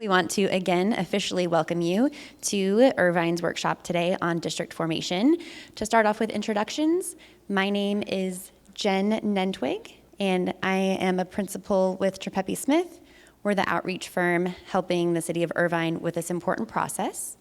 We want to again officially welcome you to Irvine's workshop today on district formation. To start off with introductions, my name is Jen Nentwig, and I am a principal with Trapeppi Smith. We're the outreach firm helping the city of Irvine with this important process.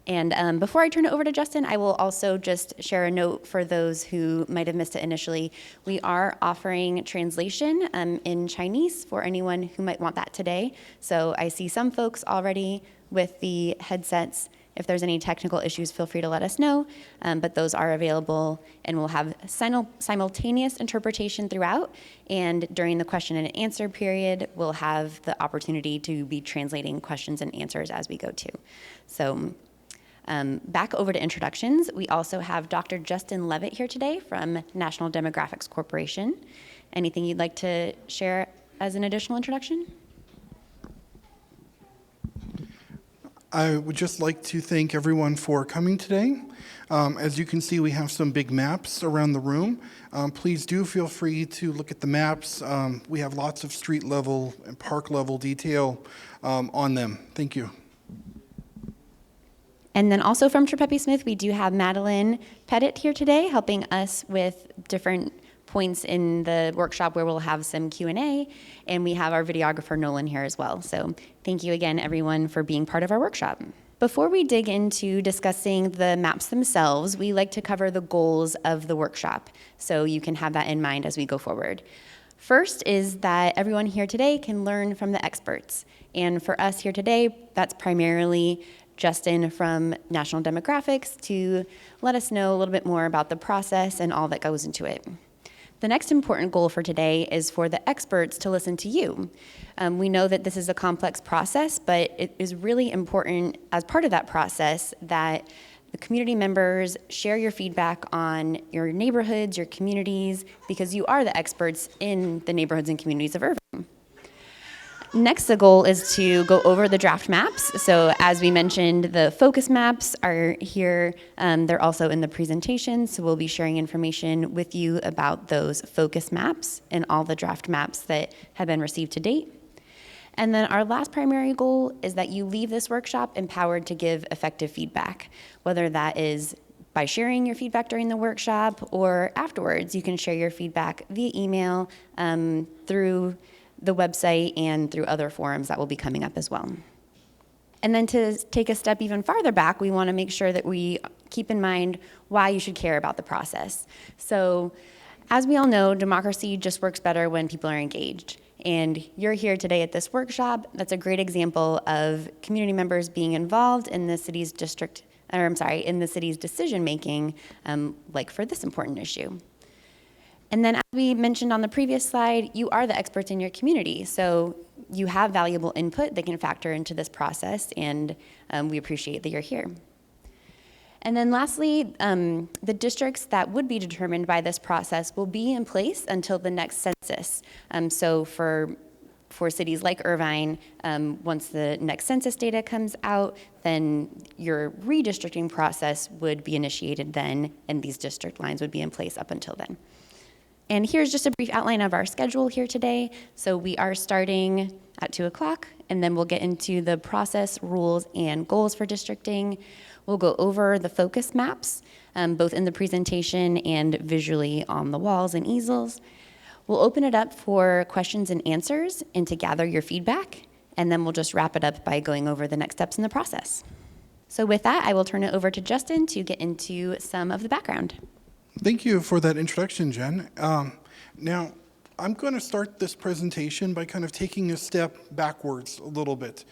And before I turn it over to Justin, I will also just share a note for those who might have missed it initially. We are offering translation in Chinese for anyone who might want that today. So I see some folks already with the headsets. If there's any technical issues, feel free to let us know. But those are available, and we'll have simultaneous interpretation throughout. And during the question and answer period, we'll have the opportunity to be translating questions and answers as we go too. So. Back over to introductions, we also have Dr. Justin Levitt here today from National Demographics Corporation. Anything you'd like to share as an additional introduction? I would just like to thank everyone for coming today. As you can see, we have some big maps around the room. Please do feel free to look at the maps. We have lots of street level and park level detail on them. Thank you. And then also from Trapeppi Smith, we do have Madeline Pettit here today, helping us with different points in the workshop where we'll have some Q&A, and we have our videographer Nolan here as well. So thank you again, everyone, for being part of our workshop. Before we dig into discussing the maps themselves, we like to cover the goals of the workshop, so you can have that in mind as we go forward. First is that everyone here today can learn from the experts. And for us here today, that's primarily Justin from National Demographics to let us know a little bit more about the process and all that goes into it. The next important goal for today is for the experts to listen to you. We know that this is a complex process, but it is really important as part of that process that the community members share your feedback on your neighborhoods, your communities, because you are the experts in the neighborhoods and communities of Irvine. Next, the goal is to go over the draft maps. So as we mentioned, the focus maps are here. They're also in the presentation, so we'll be sharing information with you about those focus maps and all the draft maps that have been received to date. And then our last primary goal is that you leave this workshop empowered to give effective feedback, whether that is by sharing your feedback during the workshop or afterwards. You can share your feedback via email through the website and through other forums that will be coming up as well. And then to take a step even farther back, we want to make sure that we keep in mind why you should care about the process. So as we all know, democracy just works better when people are engaged. And you're here today at this workshop. That's a great example of community members being involved in the city's in the city's decision making, like for this important issue. And then as we mentioned on the previous slide, you are the experts in your community. So you have valuable input that can factor into this process, and we appreciate that you're here. And then lastly, the districts that would be determined by this process will be in place until the next census. So for cities like Irvine, once the next census data comes out, then your redistricting process would be initiated then, and these district lines would be in place up until then. And here's just a brief outline of our schedule here today. So we are starting at 2 o'clock, and then we'll get into the process, rules, and goals for districting. We'll go over the focus maps, both in the presentation and visually on the walls and easels. We'll open it up for questions and answers and to gather your feedback, and then we'll just wrap it up by going over the next steps in the process. So with that, I will turn it over to Justin to get into some of the background. Thank you for that introduction, Jen. Now, I'm going to start this presentation by kind of taking a step backwards a little bit,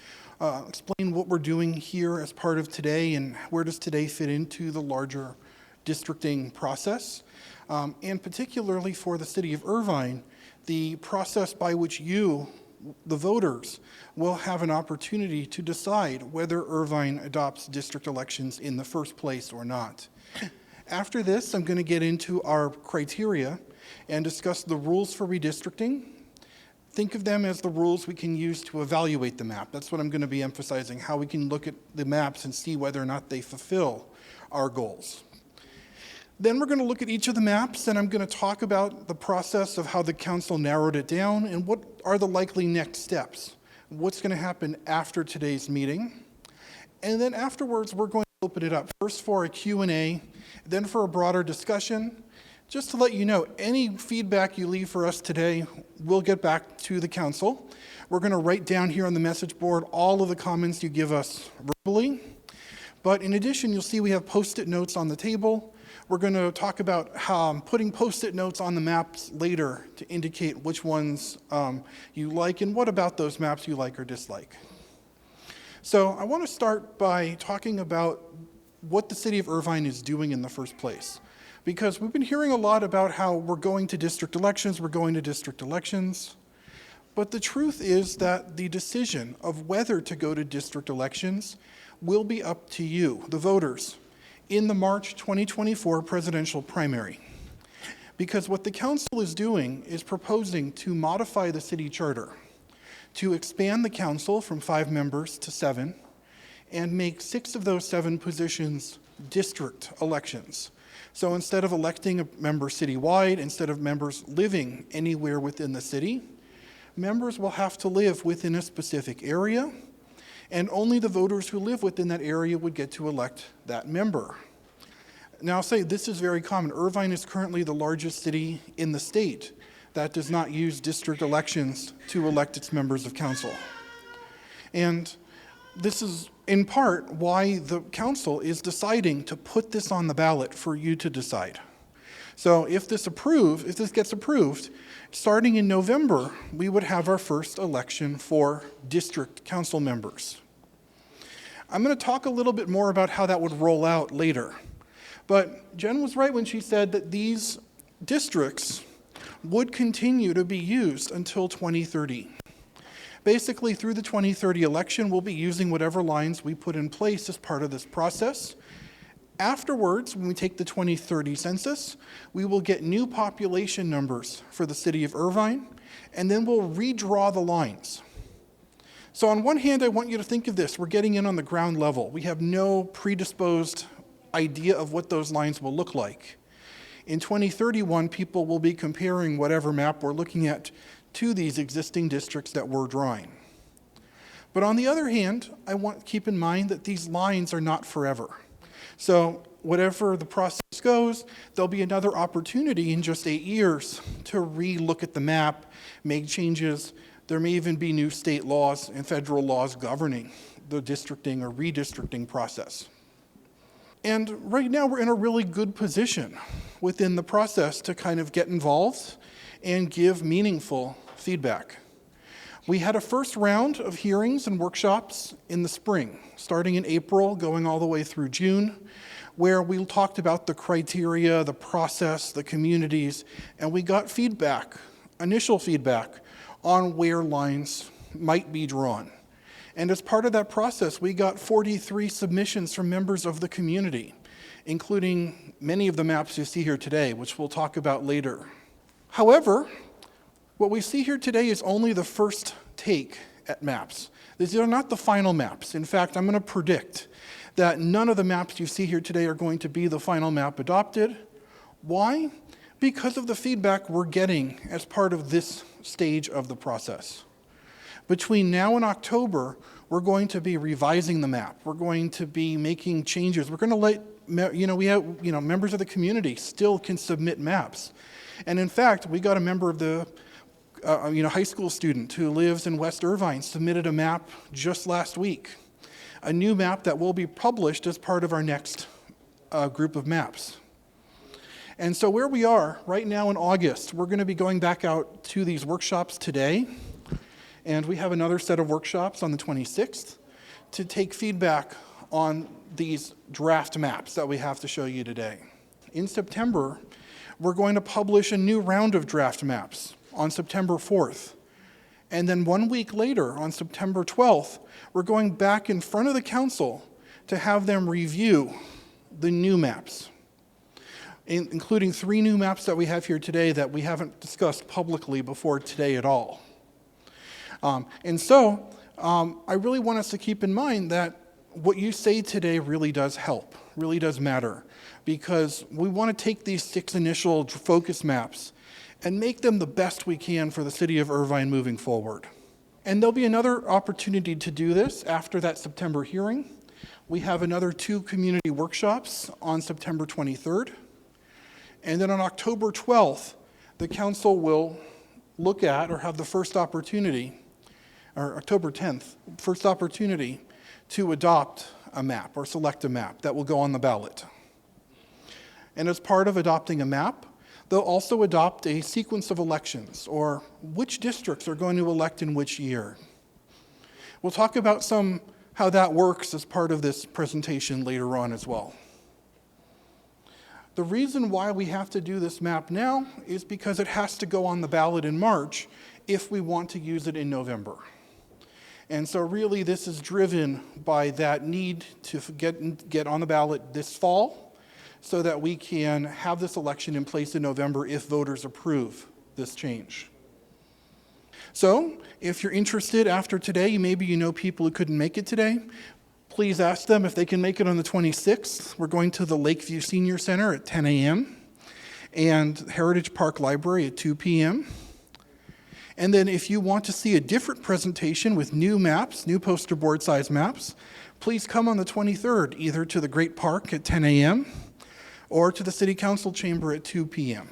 explain what we're doing here as part of today and where does today fit into the larger districting process, and particularly for the city of Irvine, the process by which you, the voters, will have an opportunity to decide whether Irvine adopts district elections in the first place or not. After this, I'm going to get into our criteria and discuss the rules for redistricting. Think of them as the rules we can use to evaluate the map. That's what I'm going to be emphasizing, how we can look at the maps and see whether or not they fulfill our goals. Then we're going to look at each of the maps, and I'm going to talk about the process of how the council narrowed it down and what are the likely next steps what's going to happen after today's meeting. And then afterwards, we're going to open it up, first for a Q&A, then for a broader discussion. Just to let you know, any feedback you leave for us today, we'll get back to the council. We're going to write down here on the message board all of the comments you give us verbally. But in addition, you'll see we have Post-it notes on the table. We're going to talk about putting Post-it notes on the maps later to indicate which ones you like and what about those maps you like or dislike. So I want to start by talking about what the city of Irvine is doing in the first place. Because we've been hearing a lot about how we're going to district elections, But the truth is that the decision of whether to go to district elections will be up to you, the voters, in the March 2024 presidential primary. Because what the council is doing is proposing to modify the city charter, to expand the council from 5 members to 7, and make 6 of those 7 positions district elections. So instead of electing a member citywide, instead of members living anywhere within the city, members will have to live within a specific area, and only the voters who live within that area would get to elect that member. Now I'll say this is very common. Irvine is currently the largest city in the state that does not use district elections to elect its members of council. And this is in part why the council is deciding to put this on the ballot for you to decide. So if this gets approved, starting in November, we would have our first election for district council members. I'm going to talk a little bit more about how that would roll out later. But Jen was right when she said that these districts would continue to be used until 2030. Basically, through the 2030 election, we'll be using whatever lines we put in place as part of this process. Afterwards, when we take the 2030 census, we will get new population numbers for the city of Irvine, and then we'll redraw the lines. So on one hand, I want you to think of this. We're getting in on the ground level. We have no predisposed idea of what those lines will look like. In 2031, people will be comparing whatever map we're looking at to these existing districts that we're drawing. But on the other hand, I want to keep in mind that these lines are not forever. So whatever the process goes, there'll be another opportunity in just 8 years to re-look at the map, make changes. There may even be new state laws and federal laws governing the districting or redistricting process. And right now we're in a really good position within the process to kind of get involved and give meaningful feedback. We had a first round of hearings and workshops in the spring, starting in April, going all the way through June, where we talked about the criteria, the process, the communities, and we got feedback, initial feedback, on where lines might be drawn. And as part of that process, we got 43 submissions from members of the community, including many of the maps you see here today, which we'll talk about later. However, what we see here today is only the first take at maps. These are not the final maps. In fact, I'm going to predict that none of the maps you see here today are going to be the final map adopted. Why? Because of the feedback we're getting as part of this stage of the process. Between now and October, we're going to be revising the map. We're going to be making changes. We're going to let, members of the community still can submit maps. And in fact, we got a member of the high school student who lives in West Irvine submitted a map just last week, a new map that will be published as part of our next group of maps. And so where we are right now in August, we're going to be going back out to these workshops today, and we have another set of workshops on the 26th to take feedback on these draft maps that we have to show you today. In September, we're going to publish a new round of draft maps on September 4th. And then 1 week later, on September 12th, we're going back in front of the council to have them review the new maps, including 3 new maps that we have here today that we haven't discussed publicly before today at all. I really want us to keep in mind that what you say today really does help, really does matter, because we want to take these 6 initial focus maps and make them the best we can for the city of Irvine moving forward. And there'll be another opportunity to do this after that September hearing. We have another 2 community workshops on September 23rd. And then on October 12th, the council will look at or have the first opportunity, or October 10th, first opportunity to adopt a map or select a map that will go on the ballot. And as part of adopting a map, they'll also adopt a sequence of elections, or which districts are going to elect in which year. We'll talk about how that works as part of this presentation later on as well. The reason why we have to do this map now is because it has to go on the ballot in March if we want to use it in November. And so really this is driven by that need to get on the ballot this fall, so that we can have this election in place in November if voters approve this change. So, if you're interested after today, maybe you know people who couldn't make it today, please ask them if they can make it on the 26th. We're going to the Lakeview Senior Center at 10 a.m. and Heritage Park Library at 2 p.m. And then if you want to see a different presentation with new maps, new poster board size maps, please come on the 23rd, either to the Great Park at 10 a.m. or to the City Council chamber at 2 p.m.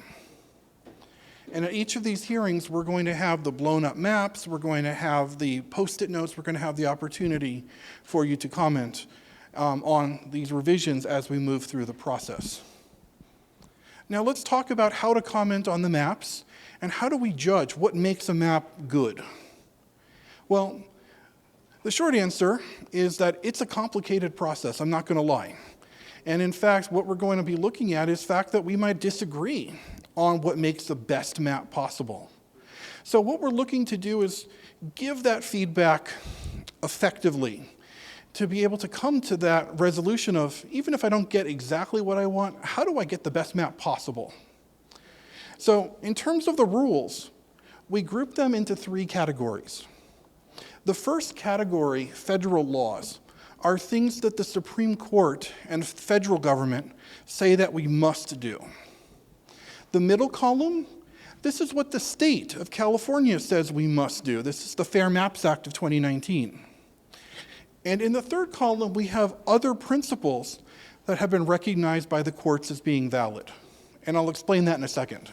And at each of these hearings, we're going to have the blown up maps, we're going to have the post-it notes, we're going to have the opportunity for you to comment on these revisions as we move through the process. Now let's talk about how to comment on the maps and how do we judge what makes a map good. Well, the short answer is that it's a complicated process, I'm not going to lie. And in fact, what we're going to be looking at is the fact that we might disagree on what makes the best map possible. So what we're looking to do is give that feedback effectively to be able to come to that resolution of, even if I don't get exactly what I want, how do I get the best map possible? So in terms of the rules, we group them into 3 categories. The first category, federal laws, are things that the Supreme Court and federal government say that we must do. The middle column, this is what the state of California says we must do. This is the Fair Maps Act of 2019. And in the third column, we have other principles that have been recognized by the courts as being valid. And I'll explain that in a second.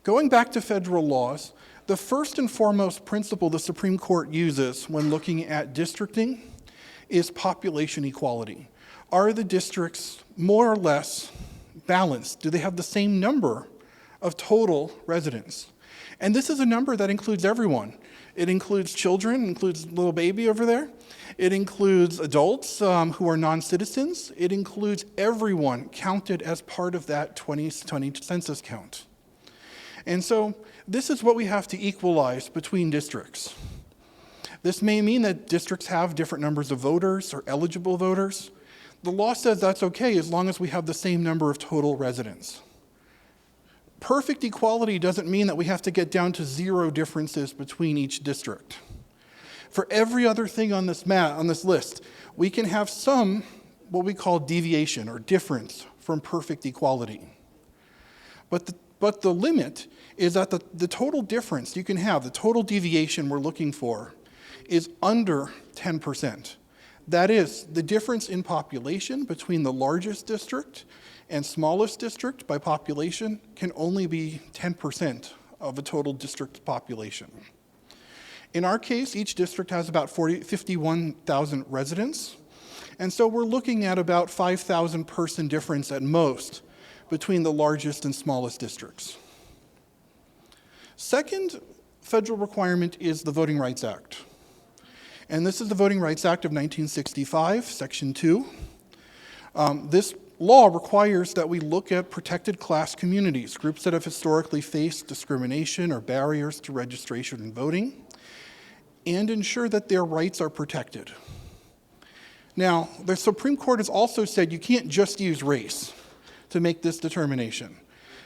Going back to federal laws, the first and foremost principle the Supreme Court uses when looking at districting is population equality. Are the districts more or less balanced? Do they have the same number of total residents? And this is a number that includes everyone. It includes children, includes little baby over there. It includes adults who are non-citizens. It includes everyone counted as part of that 2020 census count. And so this is what we have to equalize between districts. This may mean that districts have different numbers of voters or eligible voters. The law says that's okay as long as we have the same number of total residents. Perfect equality doesn't mean that we have to get down to 0 differences between each district. For every other thing on this list, we can have some, what we call deviation or difference from perfect equality. But the limit is that the total difference you can have, the total deviation we're looking for, is under 10%. That is, the difference in population between the largest district and smallest district by population can only be 10% of a total district population. In our case, each district has about 51,000 residents, and so we're looking at about 5,000 person difference at most between the largest and smallest districts. Second federal requirement is the Voting Rights Act. And this is the Voting Rights Act of 1965, Section 2. This law requires that we look at protected class communities, groups that have historically faced discrimination or barriers to registration and voting, and ensure that their rights are protected. Now, the Supreme Court has also said you can't just use race to make this determination.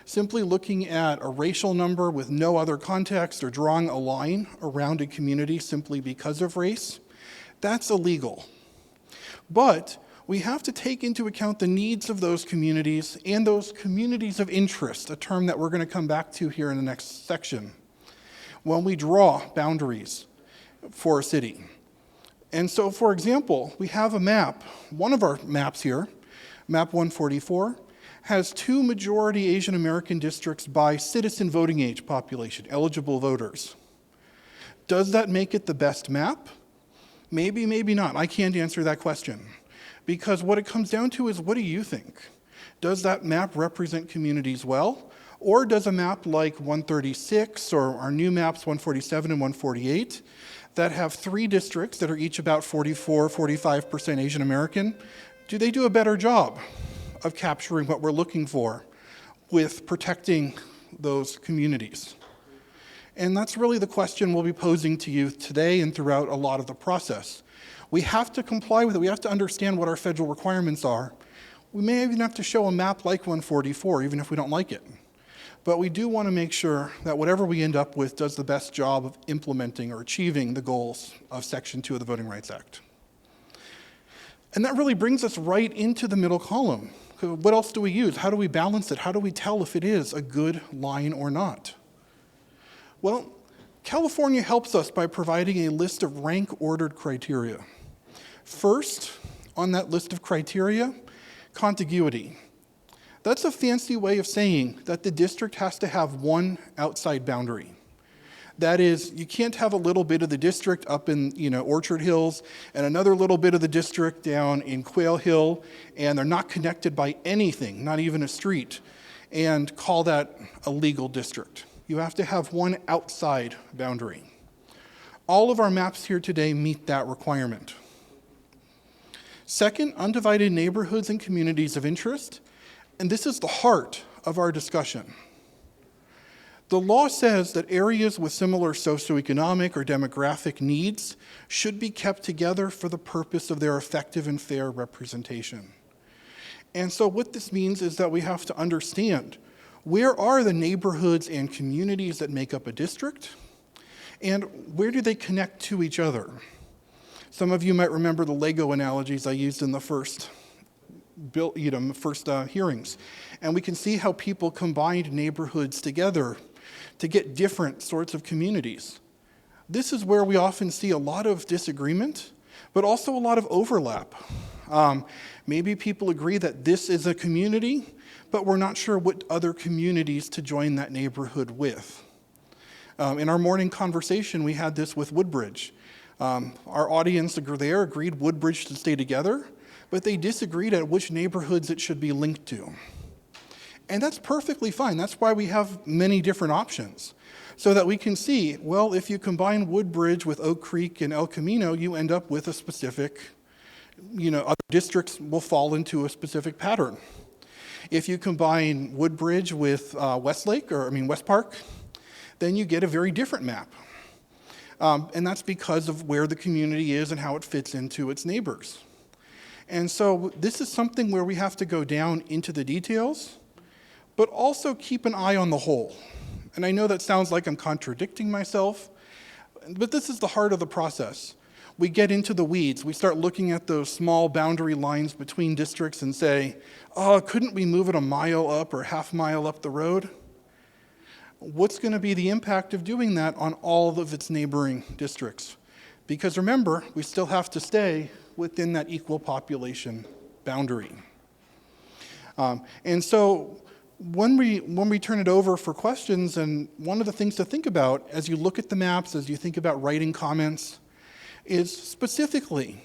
Simply looking at a racial number with no other context or drawing a line around a community simply because of race, that's illegal. But we have to take into account the needs of those communities and those communities of interest, a term that we're going to come back to here in the next section. when we draw boundaries for a city. And so, for example, we have a map. One of our maps here, map 144, has 2 majority Asian American districts by citizen voting age population, eligible voters. Does that make it the best map? Maybe, maybe not. I can't answer that question. Because what it comes down to is, what do you think? Does that map represent communities well? Or does a map like 136 or our new maps 147 and 148 that have 3 districts that are each about 44, 45% Asian American, do they do a better job of capturing what we're looking for with protecting those communities? And that's really the question we'll be posing to you today and throughout a lot of the process. We have to comply with it. We have to understand what our federal requirements are. We may even have to show a map like 144, even if we don't like it. But we do want to make sure that whatever we end up with does the best job of implementing or achieving the goals of Section 2 of the Voting Rights Act. And that really brings us right into the middle column. What else do we use? How do we balance it? How do we tell if it is a good line or not? Well, California helps us by providing a list of rank-ordered criteria. First, on that list of criteria, contiguity. That's a fancy way of saying that the district has to have one outside boundary. That is, you can't have a little bit of the district up in Orchard Hills and another little bit of the district down in Quail Hill, and they're not connected by anything, not even a street, and call that a legal district. You have to have one outside boundary. All of our maps here today meet that requirement. Second, undivided neighborhoods and communities of interest, and this is the heart of our discussion. The law says that areas with similar socioeconomic or demographic needs should be kept together for the purpose of their effective and fair representation. And so what this means is that we have to understand where are the neighborhoods and communities that make up a district, and where do they connect to each other? Some of you might remember the Lego analogies I used in the first hearings. And we can see how people combined neighborhoods together to get different sorts of communities. This is where we often see a lot of disagreement, but also a lot of overlap. Maybe people agree that this is a community, but we're not sure what other communities to join that neighborhood with. In our morning conversation, we had this with Woodbridge. Our audience there agreed Woodbridge should stay together, but they disagreed at which neighborhoods it should be linked to. And that's perfectly fine. That's why we have many different options, so that we can see, well, if you combine Woodbridge with Oak Creek and El Camino, you end up with a specific, other districts will fall into a specific pattern. If you combine Woodbridge with West Park, then you get a very different map. And that's because of where the community is and how it fits into its neighbors. And so this is something where we have to go down into the details, but also keep an eye on the whole. And I know that sounds like I'm contradicting myself, but this is the heart of the process. We get into the weeds. We start looking at those small boundary lines between districts and say, oh, couldn't we move it a mile up or half mile up the road? What's going to be the impact of doing that on all of its neighboring districts? Because remember, we still have to stay within that equal population boundary. And so when we turn it over for questions, and one of the things to think about as you look at the maps, as you think about writing comments, is specifically,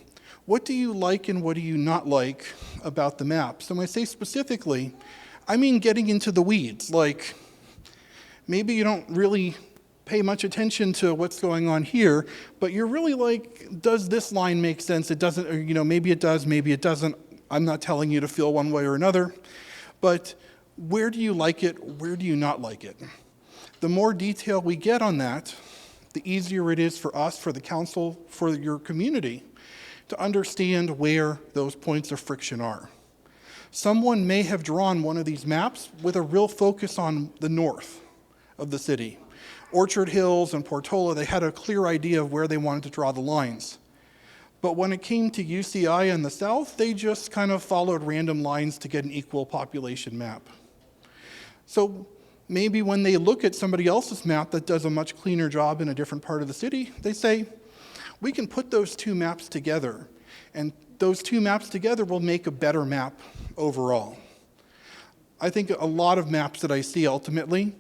what do you like and what do you not like about the maps? And when I say specifically, I mean getting into the weeds, like maybe you don't really pay much attention to what's going on here, but you're really like, does this line make sense? It doesn't, or maybe it does, maybe it doesn't. I'm not telling you to feel one way or another, but where do you like it? Where do you not like it? The more detail we get on that, the easier it is for us, for the council, for your community, to understand where those points of friction are. Someone may have drawn one of these maps with a real focus on the north of the city. Orchard Hills and Portola, they had a clear idea of where they wanted to draw the lines. But when it came to UCI and the south, they just kind of followed random lines to get an equal population map. So maybe when they look at somebody else's map that does a much cleaner job in a different part of the city, they say, we can put those two maps together, and those two maps together will make a better map overall. I think a lot of maps that I see ultimately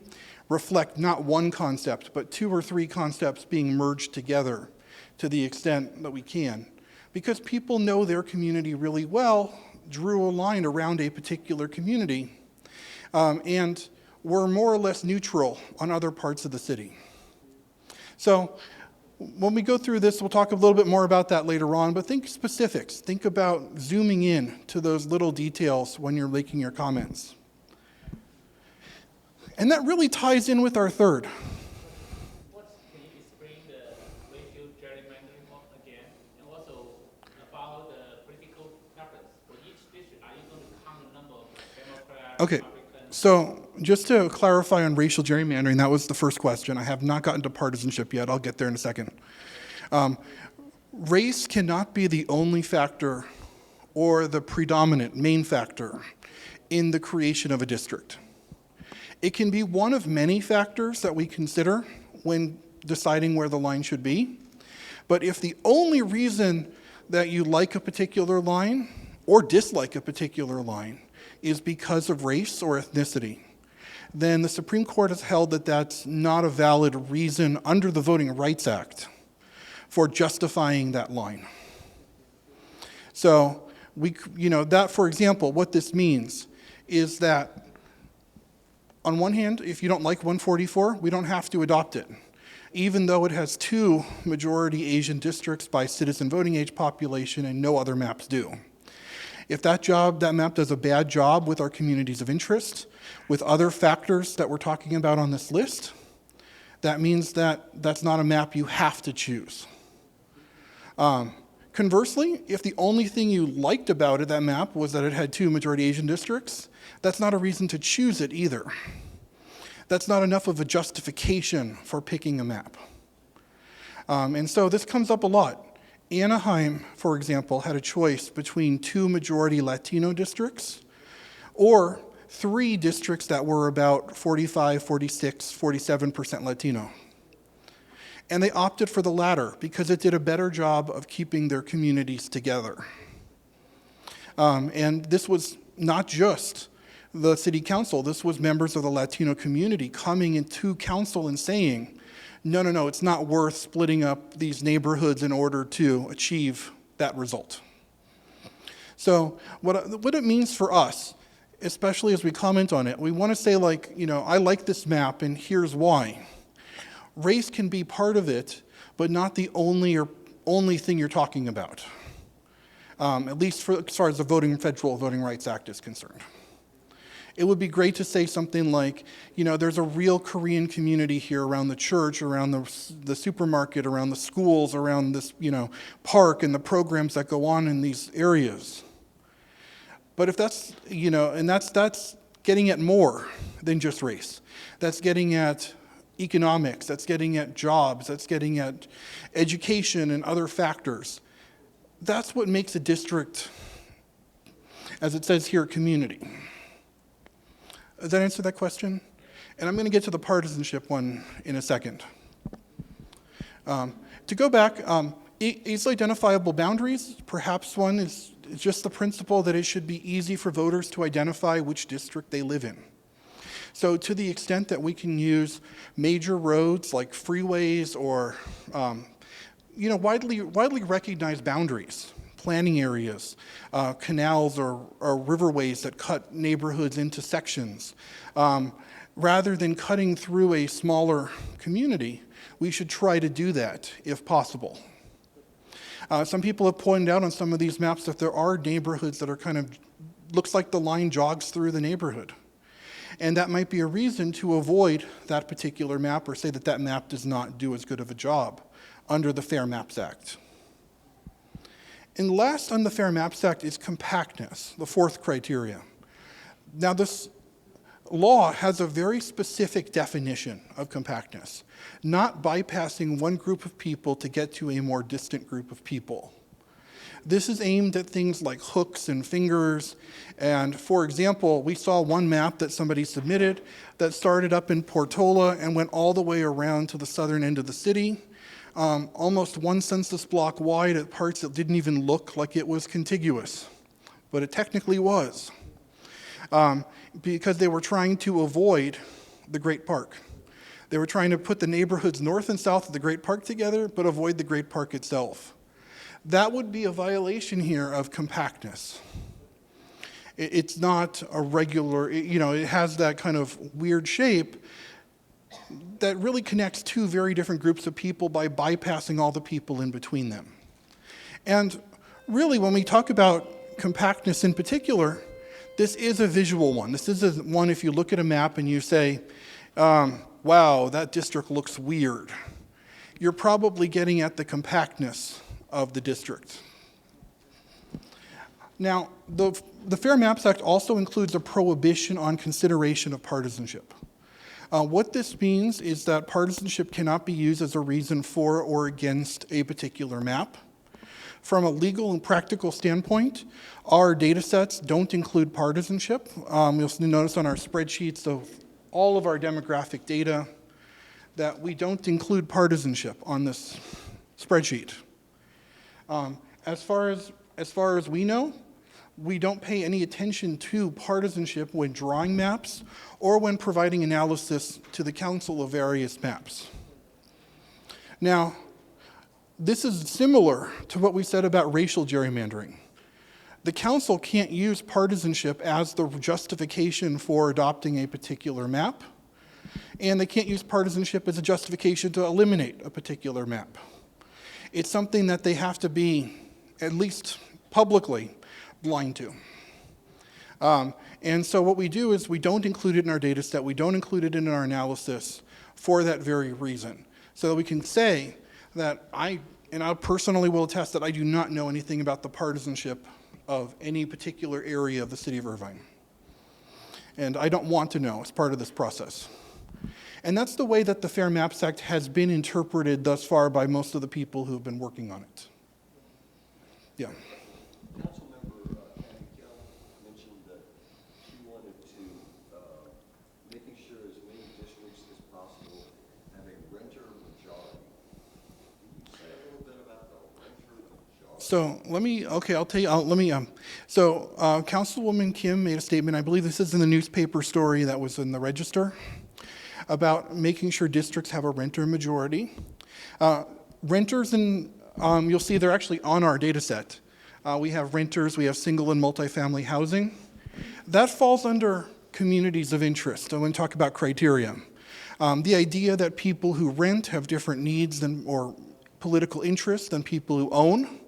reflect not one concept, but 2 or 3 concepts being merged together to the extent that we can. Because people know their community really well, drew a line around a particular community, and were more or less neutral on other parts of the city. So when we go through this, we'll talk a little bit more about that later on, but think specifics. Think about zooming in to those little details when you're making your comments. And that really ties in with our third. Can you explain the racial gerrymandering again? And also about the political preference for each district, are you going to count the number of Democrats, Okay, Republicans? so just to clarify on racial gerrymandering, that was the first question. I have not gotten to partisanship yet. I'll get there in a second. Race cannot be the only factor or the predominant main factor in the creation of a district. It can be one of many factors that we consider when deciding where the line should be. But if the only reason that you like a particular line or dislike a particular line is because of race or ethnicity, then the Supreme Court has held that that's not a valid reason under the Voting Rights Act for justifying that line. So that, for example, what this means is that on one hand, if you don't like 144, we don't have to adopt it, even though it has 2 majority Asian districts by citizen voting age population and no other maps do. If that map does a bad job with our communities of interest, with other factors that we're talking about on this list, that means that that's not a map you have to choose. Conversely, if the only thing you liked about it, that map, was that it had 2 majority Asian districts, that's not a reason to choose it either. That's not enough of a justification for picking a map. And so this comes up a lot. Anaheim, for example, had a choice between 2 majority Latino districts or 3 districts that were about 45, 46, 47% Latino. And they opted for the latter because it did a better job of keeping their communities together. And this was not just the city council, this was members of the Latino community coming into council and saying, no, it's not worth splitting up these neighborhoods in order to achieve that result. So what it means for us, especially as we comment on it, we want to say I like this map and here's why. Race can be part of it, but not the only thing you're talking about, at least as far as the Federal Voting Rights Act is concerned. It would be great to say something like, there's a real Korean community here around the church, around the supermarket, around the schools, around this, park and the programs that go on in these areas. But if that's, and that's getting at more than just race. That's getting at economics, that's getting at jobs, that's getting at education and other factors. That's what makes a district, as it says here, community. Does that answer that question? And I'm going to get to the partisanship one in a second. To go back, easily identifiable boundaries, perhaps one is just the principle that it should be easy for voters to identify which district they live in. So to the extent that we can use major roads like freeways or widely recognized boundaries, planning areas, canals or riverways that cut neighborhoods into sections. Rather than cutting through a smaller community, we should try to do that if possible. Some people have pointed out on some of these maps that there are neighborhoods that are looks like the line jogs through the neighborhood. And that might be a reason to avoid that particular map or say that that map does not do as good of a job under the Fair Maps Act. And last on the Fair Maps Act is compactness, the 4th criteria. Now this law has a very specific definition of compactness, not bypassing one group of people to get to a more distant group of people. This is aimed at things like hooks and fingers. And for example, we saw one map that somebody submitted that started up in Portola and went all the way around to the southern end of the city, almost 1 census block wide at parts that didn't even look like it was contiguous, but it technically was, because they were trying to avoid the Great Park. They were trying to put the neighborhoods north and south of the Great Park together, but avoid the Great Park itself. That would be a violation here of compactness. It's not a regular, it has that kind of weird shape that really connects two very different groups of people by bypassing all the people in between them. And really, when we talk about compactness in particular, this is a visual one. This is one if you look at a map and you say, wow, that district looks weird. You're probably getting at the compactness of the district. Now, the Fair Maps Act also includes a prohibition on consideration of partisanship. What this means is that partisanship cannot be used as a reason for or against a particular map. From a legal and practical standpoint, our data sets don't include partisanship. You'll notice on our spreadsheets of all of our demographic data that we don't include partisanship on this spreadsheet. As far as we know, we don't pay any attention to partisanship when drawing maps or when providing analysis to the council of various maps. Now, this is similar to what we said about racial gerrymandering. The council can't use partisanship as the justification for adopting a particular map, and they can't use partisanship as a justification to eliminate a particular map. It's something that they have to be, at least publicly, blind to. And so what we do is we don't include it in our data set, we don't include it in our analysis for that very reason. So that we can say that I personally will attest that I do not know anything about the partisanship of any particular area of the city of Irvine. And I don't want to know as part of this process. And that's the way that the Fair Maps Act has been interpreted thus far by most of the people who have been working on it. Yeah. Councilmember Kathy Kell mentioned that she wanted to, making sure as many districts as possible have a renter majority. Can you say a little bit about the renter majority? So I'll tell you, Councilwoman Kim made a statement, I believe this is in the newspaper story that was in the Register, about making sure districts have a renter majority. Renters, you'll see they're actually on our data set. We have renters, we have single and multifamily housing. That falls under communities of interest. I want to talk about criteria. The idea that people who rent have different needs or political interests than people who own,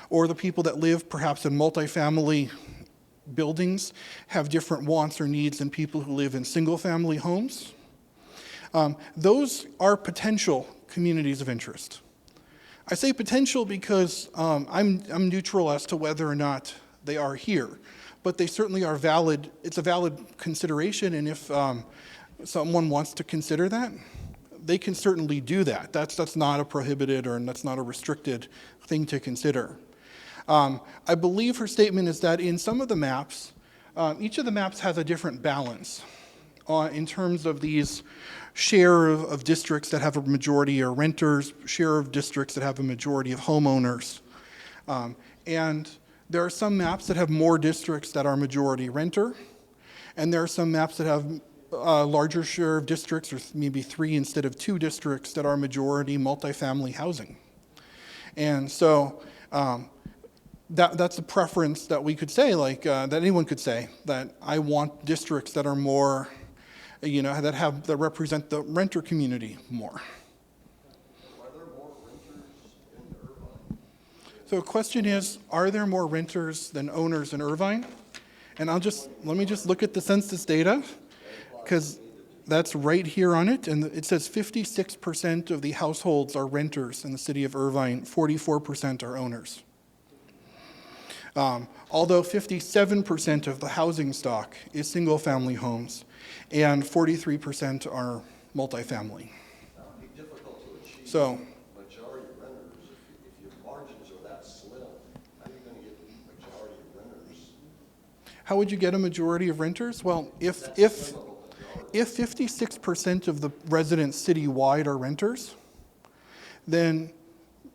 or the people that live perhaps in multifamily buildings have different wants or needs than people who live in single-family homes. Those are potential communities of interest. I say potential because I'm neutral as to whether or not they are here, but they certainly are valid. It's a valid consideration, and if someone wants to consider that, they can certainly do that. That's not a prohibited or that's not a restricted thing to consider. I believe her statement is that in some of the maps, each of the maps has a different balance in terms of these share of districts that have a majority of renters, share of districts that have a majority of homeowners. And there are some maps that have more districts that are majority renter, and there are some maps that have a larger share of districts, or maybe 3 instead of 2 districts that are majority multifamily housing. And so that's a preference that we could say, that anyone could say, that I want districts that are more, that represent the renter community more. Are there more renters in Irvine? So the question is, are there more renters than owners in Irvine? And let me just look at the census data, because that's right here on it, and it says 56% of the households are renters in the city of Irvine, 44% are owners. Although 57% of the housing stock is single-family homes, and 43% are multifamily. That would be difficult to achieve. So, Majority renters, if your margins are that slim, how are you How would you get a majority of renters? Well, if 56% of the residents citywide are renters, then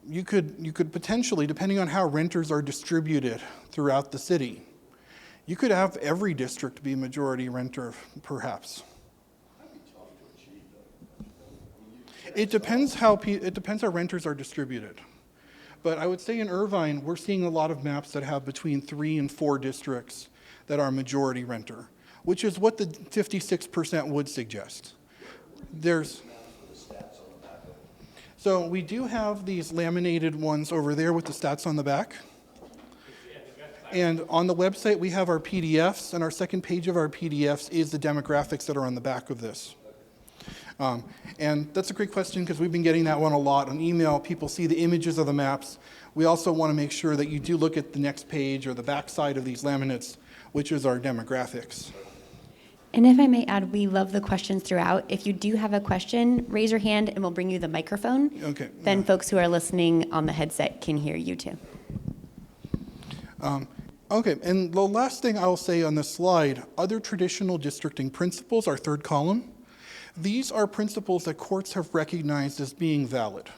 you could potentially, depending on how renters are distributed throughout the city, you could have every district be majority renter, perhaps. It depends how renters are distributed. But I would say in Irvine, we're seeing a lot of maps that have between 3 and 4 districts that are majority renter, which is what the 56% would suggest. So we do have these laminated ones over there with the stats on the back. And on the website, we have our PDFs, and our second page of our PDFs is the demographics that are on the back of this. And that's a great question because we've been getting that one a lot on email. People see the images of the maps. We also want to make sure that you do look at the next page or the back side of these laminates, which is our demographics. And if I may add, we love the questions throughout. If you do have a question, raise your hand and we'll bring you the microphone. Okay. Then folks who are listening on the headset can hear you too. Okay, and the last thing I'll say on this slide, other traditional districting principles, our third column. These are principles that courts have recognized as being valid.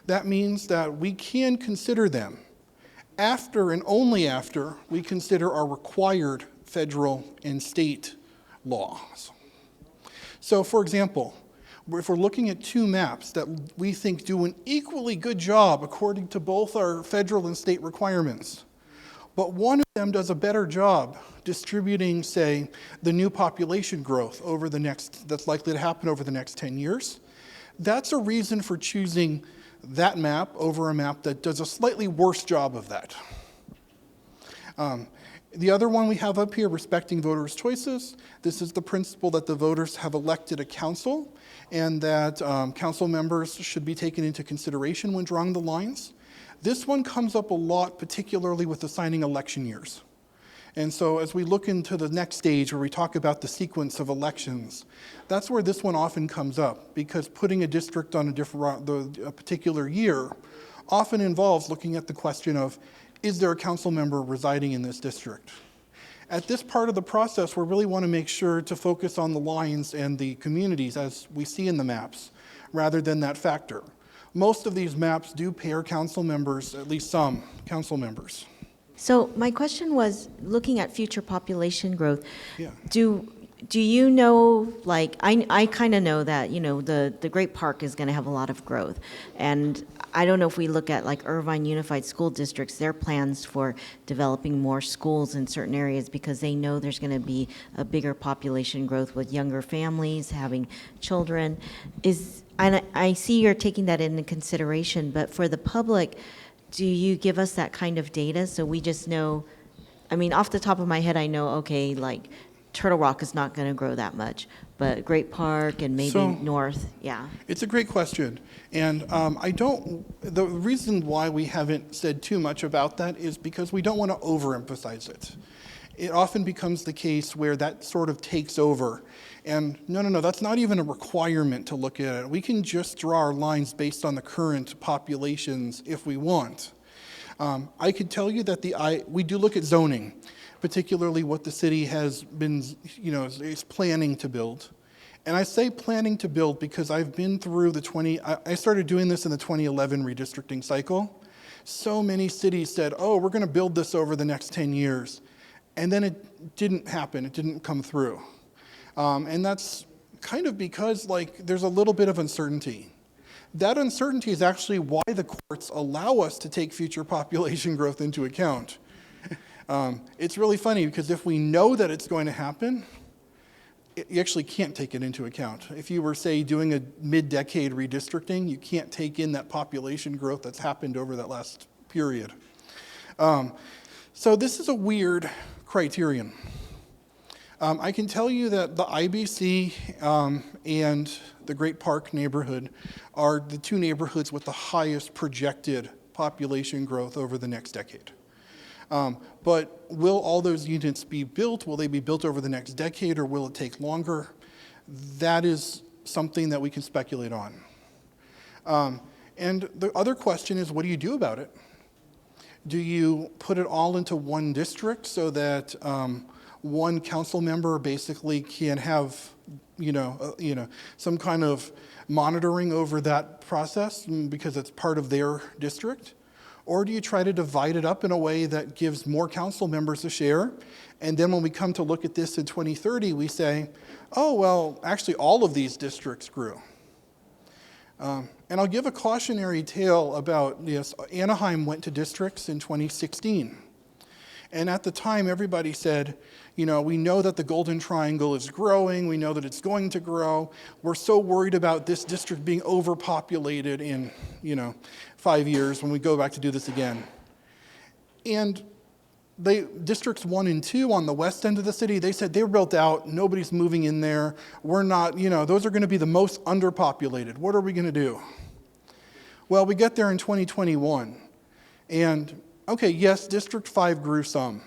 That means that we can consider them after and only after we consider our required federal and state laws. So for example, if we're looking at 2 maps that we think do an equally good job according to both our federal and state requirements, but one of them does a better job distributing, say, the new population growth that's likely to happen over the next 10 years, that's a reason for choosing that map over a map that does a slightly worse job of that. The other one we have up here, respecting voters' choices. This is the principle that the voters have elected a council and that council members should be taken into consideration when drawing the lines. This one comes up a lot, particularly with assigning election years. And so as we look into the next stage where we talk about the sequence of elections, that's where this one often comes up, because putting a district on a particular year often involves looking at the question of, is there a council member residing in this district? At this part of the process, we really want to make sure to focus on the lines and the communities as we see in the maps, rather than that factor. Most of these maps do pair council members, at least some council members. So my question was, looking at future population growth, Yeah. do you know, like, I kind of know that, the Great Park is going to have a lot of growth. And I don't know if we look at like Irvine Unified School Districts, their plans for developing more schools in certain areas because they know there's going to be a bigger population growth with younger families, having children. And I see you're taking that into consideration, but for the public, do you give us that kind of data so we just know? I mean, off the top of my head, I know, okay, like Turtle Rock is not going to grow that much, but Great Park and maybe North, yeah. It's a great question. And the reason why we haven't said too much about that is because we don't want to overemphasize it. It often becomes the case where that sort of takes over. And no, that's not even a requirement to look at it. We can just draw our lines based on the current populations if we want. I could tell you that we do look at zoning, particularly what the city has been, is planning to build. And I say planning to build because I've been through I started doing this in the 2011 redistricting cycle. So many cities said, oh, we're going to build this over the next 10 years. And then it didn't happen. It didn't come through. And that's kind of because there's a little bit of uncertainty. That uncertainty is actually why the courts allow us to take future population growth into account. It's really funny because if we know that it's going to happen, you actually can't take it into account. If you were, say, doing a mid-decade redistricting, you can't take in that population growth that's happened over that last period. So this is a weird criterion. I can tell you that the IBC and the Great Park neighborhood are the 2 neighborhoods with the highest projected population growth over the next decade. But will all those units be built? Will they be built over the next decade, or will it take longer? That is something that we can speculate on. And the other question is, what do you do about it? Do you put it all into one district so that one council member basically can have, some kind of monitoring over that process because it's part of their district? Or do you try to divide it up in a way that gives more council members a share? And then when we come to look at this in 2030, we say, oh, well, actually all of these districts grew. And I'll give a cautionary tale about this. Anaheim went to districts in 2016. And at the time, everybody said, we know that the Golden Triangle is growing. We know that it's going to grow. We're so worried about this district being overpopulated in, 5 years when we go back to do this again. And districts 1 and 2 on the west end of the city, they said they were built out. Nobody's moving in there. We're not, those are going to be the most underpopulated. What are we going to do? Well, we get there in 2021. And, okay, yes, District 5 grew some.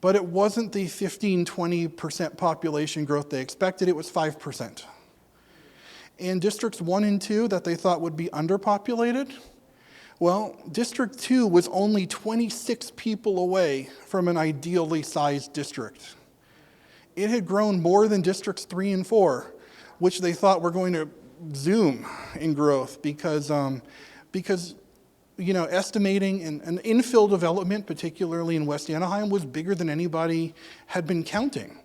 But it wasn't the 15-20% population growth they expected. It was 5%. And districts 1 and 2 that they thought would be underpopulated, well, District 2 was only 26 people away from an ideally sized district. It had grown more than Districts 3 and 4, which they thought were going to zoom in growth because estimating and infill development, particularly in West Anaheim, was bigger than anybody had been counting.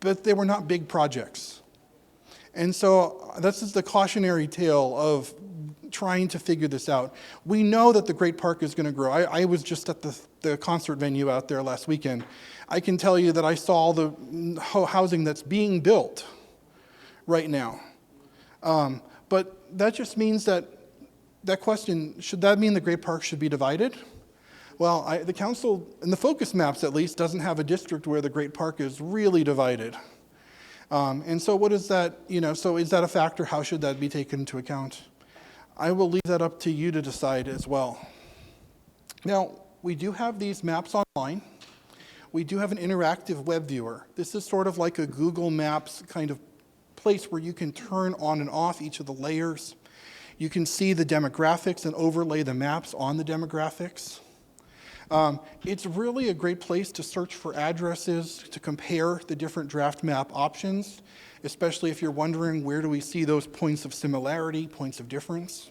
But they were not big projects. And so this is the cautionary tale of trying to figure this out. We know that the Great Park is going to grow. I was just at the concert venue out there last weekend. I can tell you that I saw the housing that's being built right now. But that just means that question, should that mean the Great Park should be divided? Well, the council, in the focus maps at least, doesn't have a district where the Great Park is really divided. And so what is that, so is that a factor? How should that be taken into account? I will leave that up to you to decide as well. Now, we do have these maps online. We do have an interactive web viewer. This is sort of like a Google Maps kind of place where you can turn on and off each of the layers. You can see the demographics and overlay the maps on the demographics. It's really a great place to search for addresses, to compare the different draft map options, especially if you're wondering where do we see those points of similarity, points of difference.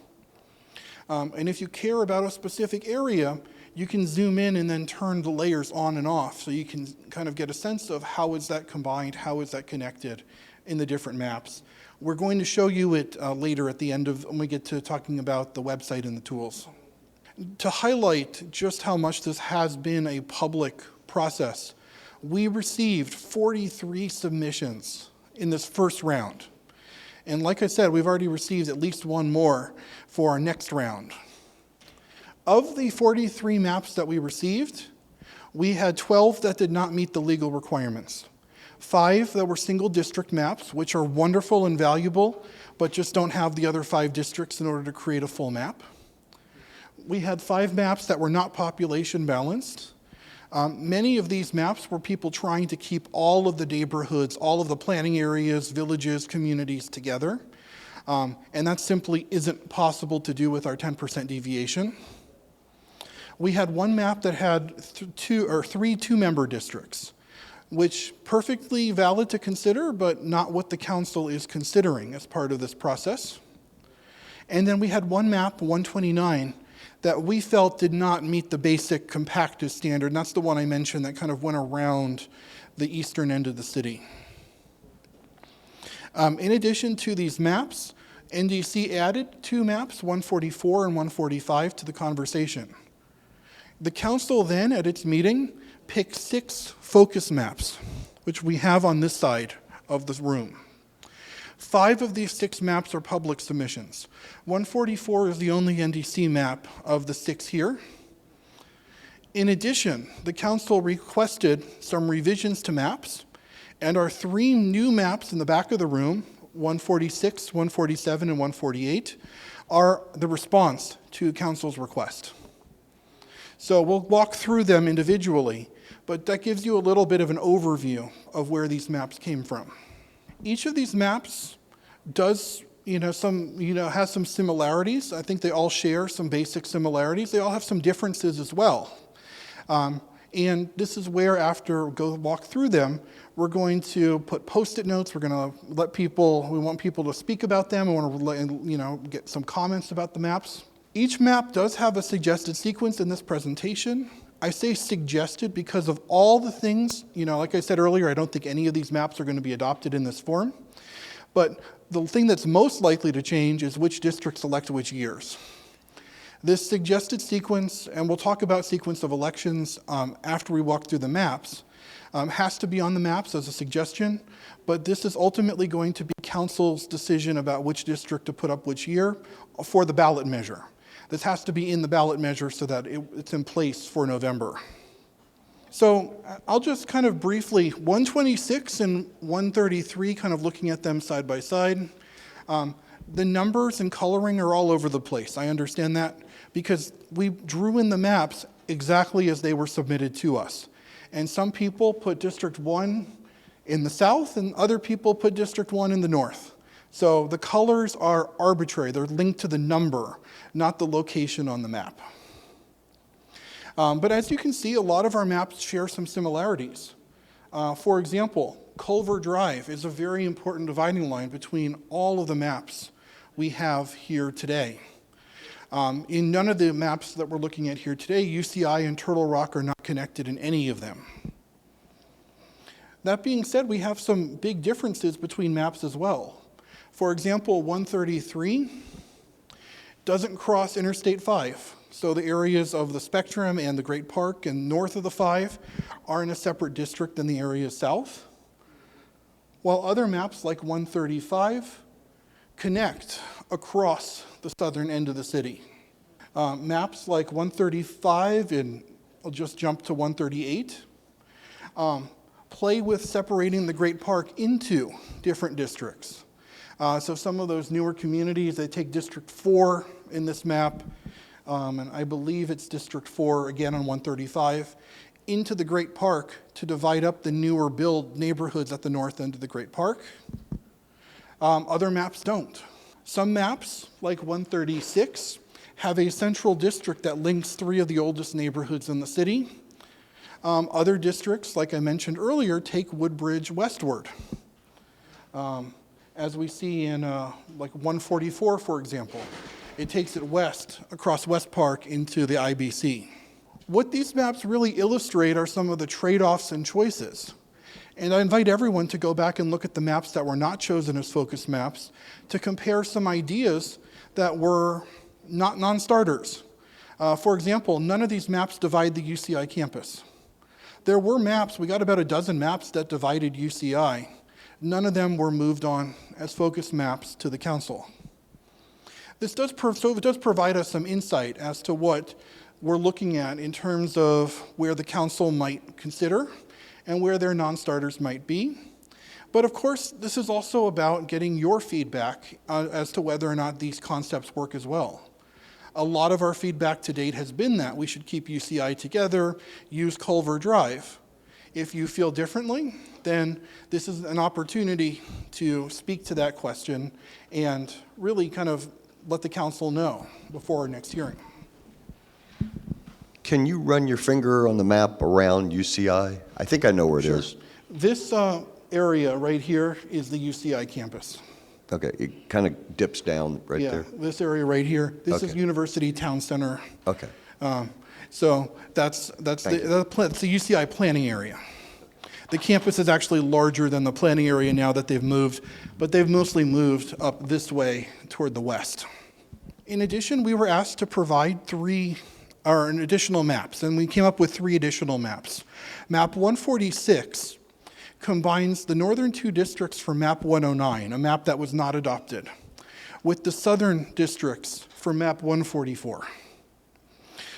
And if you care about a specific area, you can zoom in and then turn the layers on and off so you can kind of get a sense of how is that combined, how is that connected in the different maps. We're going to show you it later at the end of when we get to talking about the website and the tools. To highlight just how much this has been a public process, we received 43 submissions in this first round. And like I said, we've already received at least one more for our next round. Of the 43 maps that we received, we had 12 that did not meet the legal requirements. 5 that were single district maps, which are wonderful and valuable, but just don't have the other 5 districts in order to create a full map. We had 5 maps that were not population balanced. Many of these maps were people trying to keep all of the neighborhoods, all of the planning areas, villages, communities together. And that simply isn't possible to do with our 10% deviation. We had one map that had 3 two-member districts, which perfectly valid to consider, but not what the council is considering as part of this process. And then we had one map, 129, that we felt did not meet the basic compactness standard, and that's the one I mentioned that kind of went around the eastern end of the city. In addition to these maps, NDC added 2 maps, 144 and 145, to the conversation. The council then, at its meeting, picked 6 focus maps, which we have on this side of the room. 5 of these 6 maps are public submissions. 144 is the only NDC map of the 6 here. In addition, the council requested some revisions to maps, and our 3 new maps in the back of the room, 146, 147, and 148, are the response to council's request. So we'll walk through them individually, but that gives you a little bit of an overview of where these maps came from. Each of these maps does, has some similarities. I think they all share some basic similarities. They all have some differences as well. And this is where, after we go walk through them, we're going to put Post-it notes. We're going to let people, we want people to speak about them. We want to get some comments about the maps. Each map does have a suggested sequence in this presentation. I say suggested because of all the things, like I said earlier, I don't think any of these maps are going to be adopted in this form. But the thing that's most likely to change is which districts select which years. This suggested sequence, and we'll talk about sequence of elections after we walk through the maps, has to be on the maps as a suggestion, but this is ultimately going to be council's decision about which district to put up which year for the ballot measure. This has to be in the ballot measure so that it's in place for November. So I'll just kind of briefly, 126 and 133, kind of looking at them side by side. The numbers and coloring are all over the place. I understand that because we drew in the maps exactly as they were submitted to us. And some people put District 1 in the south and other people put District 1 in the north. So the colors are arbitrary. They're linked to the number, not the location on the map. But as you can see, a lot of our maps share some similarities. For example, Culver Drive is a very important dividing line between all of the maps we have here today. In none of the maps that we're looking at here today, UCI and Turtle Rock are not connected in any of them. That being said, we have some big differences between maps as well. For example, 133 doesn't cross Interstate 5. So the areas of the Spectrum and the Great Park and north of the 5 are in a separate district than the areas south. While other maps like 135 connect across the southern end of the city. Maps like 135, and I'll just jump to 138, play with separating the Great Park into different districts. So some of those newer communities, they take District 4 in this map, and I believe it's District 4, again on 135, into the Great Park to divide up the newer build neighborhoods at the north end of the Great Park. Other maps don't. Some maps, like 136, have a central district that links 3 of the oldest neighborhoods in the city. Other districts, like I mentioned earlier, take Woodbridge westward. As we see in like 144, for example, it takes it west, across West Park into the IBC. What these maps really illustrate are some of the trade-offs and choices. And I invite everyone to go back and look at the maps that were not chosen as focus maps to compare some ideas that were not non-starters. For example, none of these maps divide the UCI campus. There were maps, we got about a dozen maps that divided UCI. None of them were moved on as focus maps to the council. This does provide us some insight as to what we're looking at in terms of where the council might consider and where their non-starters might be. But of course, this is also about getting your feedback as to whether or not these concepts work as well. A lot of our feedback to date has been that we should keep UCI together, use Culver Drive. If you feel differently, then this is an opportunity to speak to that question and really kind of let the council know before our next hearing. Can you run your finger on the map around UCI? I think I know where it is. This area right here is the UCI campus. Okay, it kind of dips down right there. Yeah, this area right here. This is Okay. University Town Center. Okay. So that's the UCI planning area. The campus is actually larger than the planning area now that they've moved, but they've mostly moved up this way toward the west. In addition, we were asked to provide additional maps, and we came up with 3 additional maps. Map 146 combines the northern 2 districts from map 109, a map that was not adopted, with the southern districts for map 144.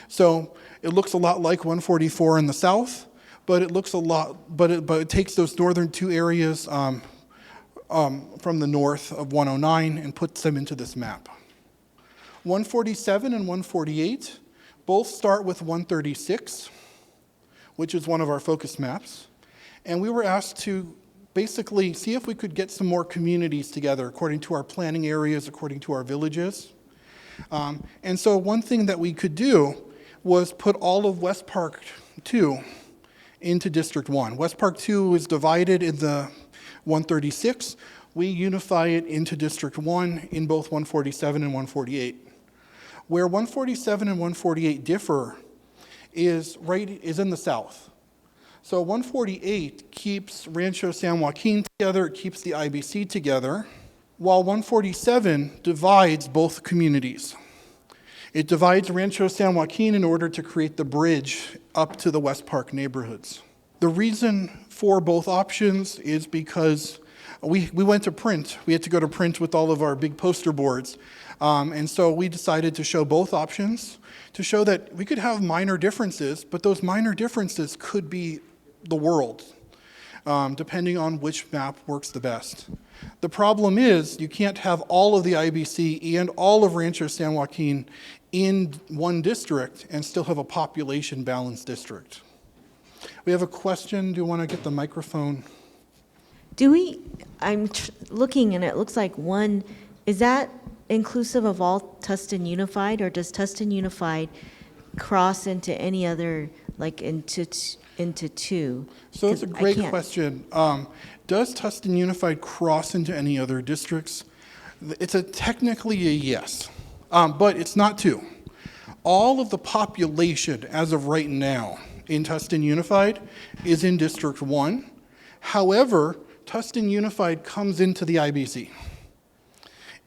So it looks a lot like 144 in the south, but it takes those northern 2 areas from the north of 109 and puts them into this map. 147 and 148 both start with 136, which is one of our focus maps. And we were asked to basically see if we could get some more communities together according to our planning areas, according to our villages. And so one thing that we could do was put all of West Park 2 into District 1. West Park 2 is divided in the 136. We unify it into District 1 in both 147 and 148. Where 147 and 148 differ is in the south. So 148 keeps Rancho San Joaquin together, it keeps the IBC together, while 147 divides both communities. It divides Rancho San Joaquin in order to create the bridge up to the West Park neighborhoods. The reason for both options is because we went to print. We had to go to print with all of our big poster boards. And so we decided to show both options to show that we could have minor differences, but those minor differences could be the world, depending on which map works the best. The problem is you can't have all of the IBC and all of Rancho San Joaquin in one district and still have a population balanced district. We have a question. Do you want to get the microphone? I'm looking and it looks like one, is that inclusive of all Tustin Unified, or does Tustin Unified cross into any other, like into two? So it's a 'Cause I great can't- question. Does Tustin Unified cross into any other districts? It's technically a yes, but it's not two. All of the population as of right now in Tustin Unified is in District 1. However, Tustin Unified comes into the IBC.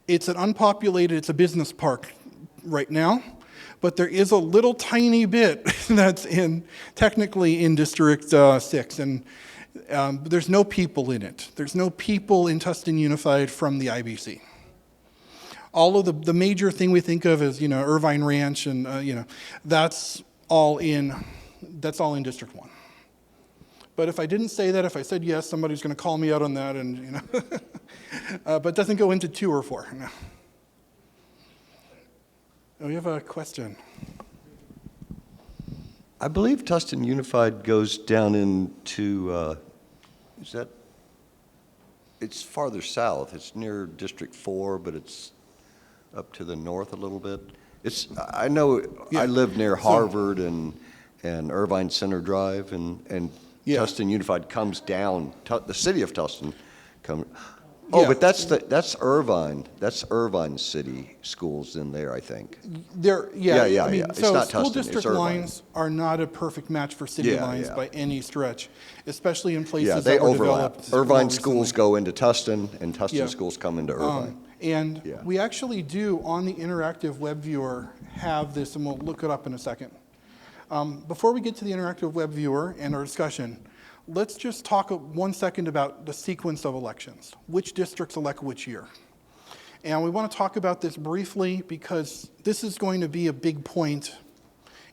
It's an unpopulated, it's a business park right now, but there is a little tiny bit that's technically in District 6, and there's no people in it. There's no people in Tustin Unified from the IBC. All of the major thing we think of is, Irvine Ranch, and that's all in District 1. But if I didn't say that, if I said yes, somebody's going to call me out on that, and but it doesn't go into 2 or 4. No. Oh, we have a question. I believe Tustin Unified goes down into, it's farther south. It's near District 4, but it's up to the north a little bit. I know, Yeah. I live near Harvard and Irvine Center Drive, and Yeah. Tustin Unified comes down, the city of Tustin Yeah. but that's Irvine. That's Irvine City Schools in there, I think. Yeah. It's So not school Tustin, it's district Irvine. lines are not a perfect match for city Yeah, lines yeah. by any stretch, especially in places Yeah, they that were overlap. developed. Irvine more schools recently. go into Tustin, and Tustin Yeah. schools come into Irvine. And Yeah. we actually do, on the interactive web viewer, have this, and we'll look it up in a second. Before we get to the interactive web viewer and our discussion, let's just talk 1 second about the sequence of elections. Which districts elect which year? And we want to talk about this briefly because this is going to be a big point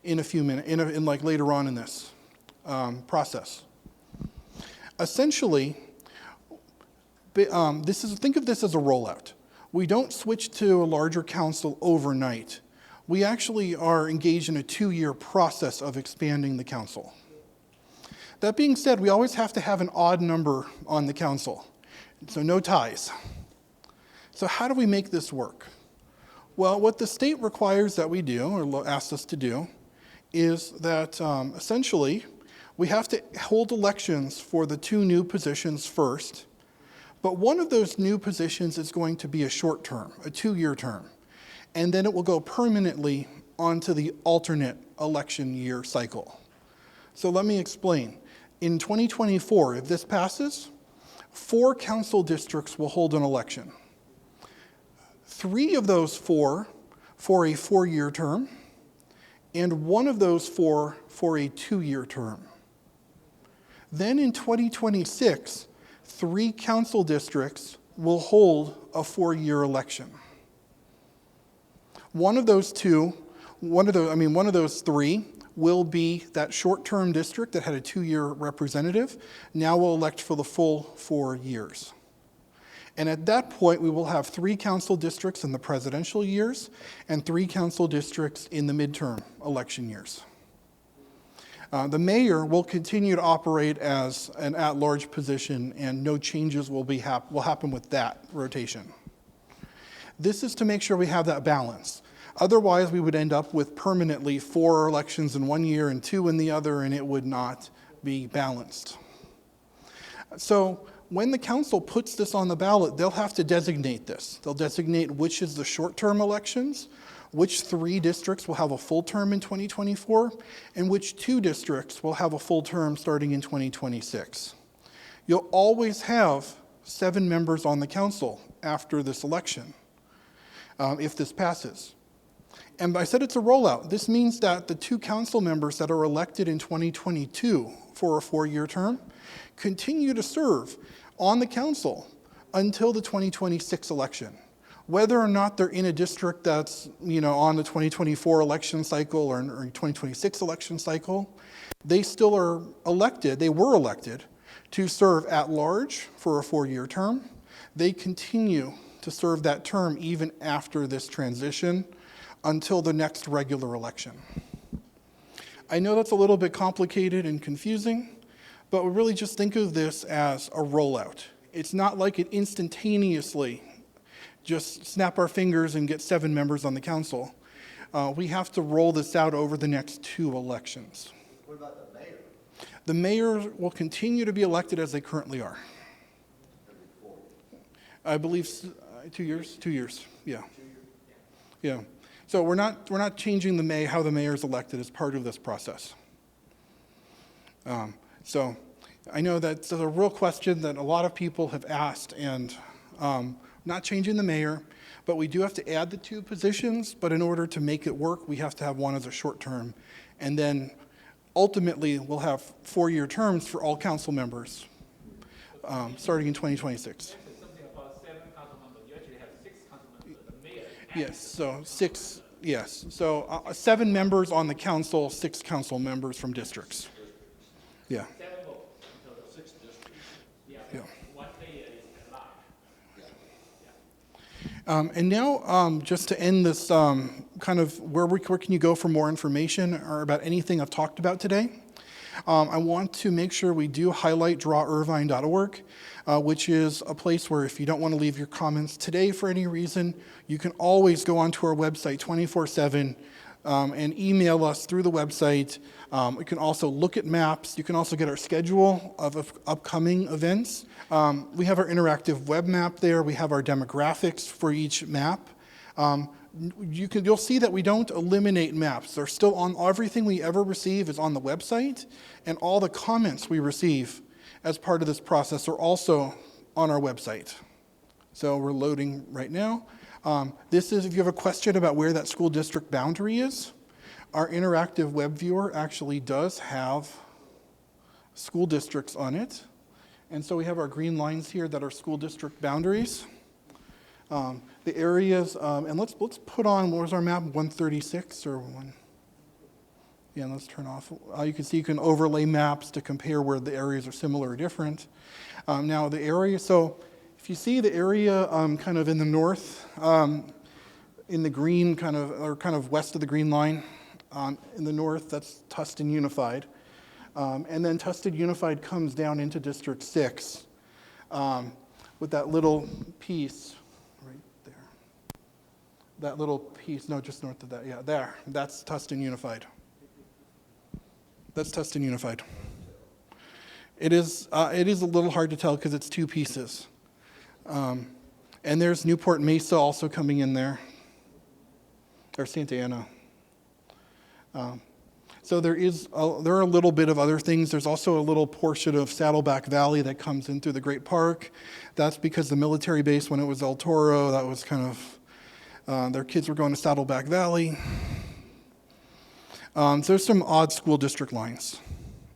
in a few minutes, like later on in this process. Essentially, think of this as a rollout. We don't switch to a larger council overnight. We actually are engaged in a 2-year process of expanding the council. That being said, we always have to have an odd number on the council, so no ties. So how do we make this work? Well, what the state requires that we do, or asks us to do, is that essentially we have to hold elections for the 2 new positions first, but one of those new positions is going to be a short term, a 2-year term, and then it will go permanently onto the alternate election year cycle. So let me explain. In 2024, if this passes, 4 council districts will hold an election. 3 of those 4 for a 4-year term, and 1 of those 4 for a 2-year term. Then in 2026, 3 council districts will hold a 4-year election. One of those 3 will be that short-term district that had a 2-year representative, now will elect for the full 4 years. And at that point, we will have 3 council districts in the presidential years and 3 council districts in the midterm election years. The mayor will continue to operate as an at-large position, and no changes will happen with that rotation. This is to make sure we have that balance. Otherwise, we would end up with permanently 4 elections in one year and 2 in the other, and it would not be balanced. So when the council puts this on the ballot, they'll have to designate this. They'll designate which is the short-term elections, which 3 districts will have a full term in 2024, and which 2 districts will have a full term starting in 2026. You'll always have 7 members on the council after this election, if this passes. And I said it's a rollout. This means that the 2 council members that are elected in 2022 for a 4-year term continue to serve on the council until the 2026 election. Whether or not they're in a district that's, on the 2024 election cycle or 2026 election cycle, they still are elected, they were elected to serve at large for a 4-year term. They continue to serve that term even after this transition until the next regular election. I know that's a little bit complicated and confusing, but we really just think of this as a rollout. It's not like it instantaneously just snap our fingers and get 7 members on the council. We have to roll this out over the next 2 elections. What about the mayor? The mayor will continue to be elected as they currently are. Every 4 years? I believe 2 years. 2 years. Yeah. Yeah. So we're not changing how the mayor is elected as part of this process. So I know that's a real question that a lot of people have asked, and not changing the mayor, but we do have to add the 2 positions, but in order to make it work, we have to have one as a short term. And then ultimately, we'll have 4-year terms for all council members, starting in 2026. Something about 7 council members. You actually have 6 council members. The mayor. Yes, so 6, yes. So 7 members on the council, 6 council members from districts. Yeah. 7 votes. So 6 districts. yeah. Yeah. 1 mayor is a lot. And now, just to end this kind of where can you go for more information or about anything I've talked about today, I want to make sure we do highlight drawirvine.org, which is a place where if you don't want to leave your comments today for any reason, you can always go onto our website 24/7 and email us through the website. You can also look at maps. You can also get our schedule of upcoming events. We have our interactive web map there. We have our demographics for each map. You'll see that we don't eliminate maps. They're still on. Everything we ever receive is on the website, and all the comments we receive as part of this process are also on our website. So we're loading right now. This is if you have a question about where that school district boundary is. Our interactive web viewer actually does have school districts on it. And so we have our green lines here that are school district boundaries. The areas, and let's put on, where's our map, 136 or 1? Yeah, let's turn off. You can see you can overlay maps to compare where the areas are similar or different. Now the area, so if you see the area kind of in the north, in the green kind of west of the green line, in the north, that's Tustin Unified. And then Tustin Unified comes down into District 6 with that little piece right there. That little piece, no, just north of that, yeah, there. That's Tustin Unified. That's Tustin Unified. It is a little hard to tell because it's 2 pieces. And there's Newport Mesa also coming in there, or Santa Ana. So there are a little bit of other things. There's also a little portion of Saddleback Valley that comes in through the Great Park. That's because the military base, when it was El Toro, that was kind of, their kids were going to Saddleback Valley. So there's some odd school district lines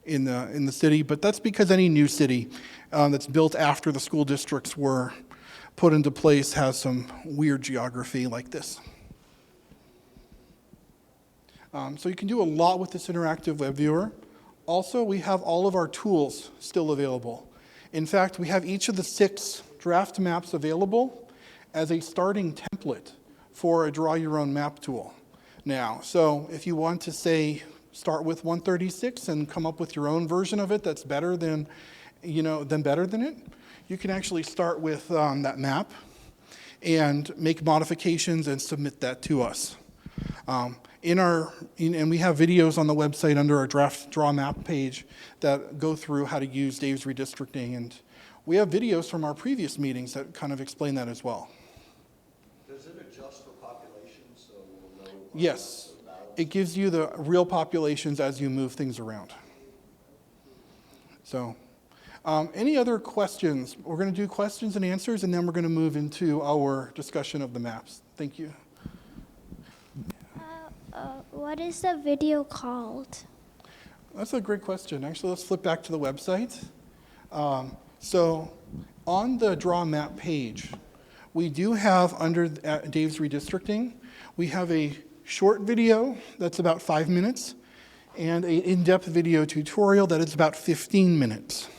in the city, but that's because any new city that's built after the school districts were put into place has some weird geography like this. So you can do a lot with this interactive web viewer. Also, we have all of our tools still available. In fact, we have each of the 6 draft maps available as a starting template for a draw your own map tool now. So if you want to say, start with 136 and come up with your own version of it that's better than it, you can actually start with that map and make modifications and submit that to us. And we have videos on the website under our draft draw map page that go through how to use Dave's redistricting. And we have videos from our previous meetings that kind of explain that as well. Does it adjust for population, so we'll know? Yes, it gives you the real populations as you move things around. So, any other questions? We're going to do questions and answers, and then we're going to move into our discussion of the maps. Thank you. What is the video called? That's a great question. Actually, let's flip back to the website. So on the draw map page, we do have under Dave's redistricting, we have a short video that's about 5 minutes and an in-depth video tutorial that is about 15 minutes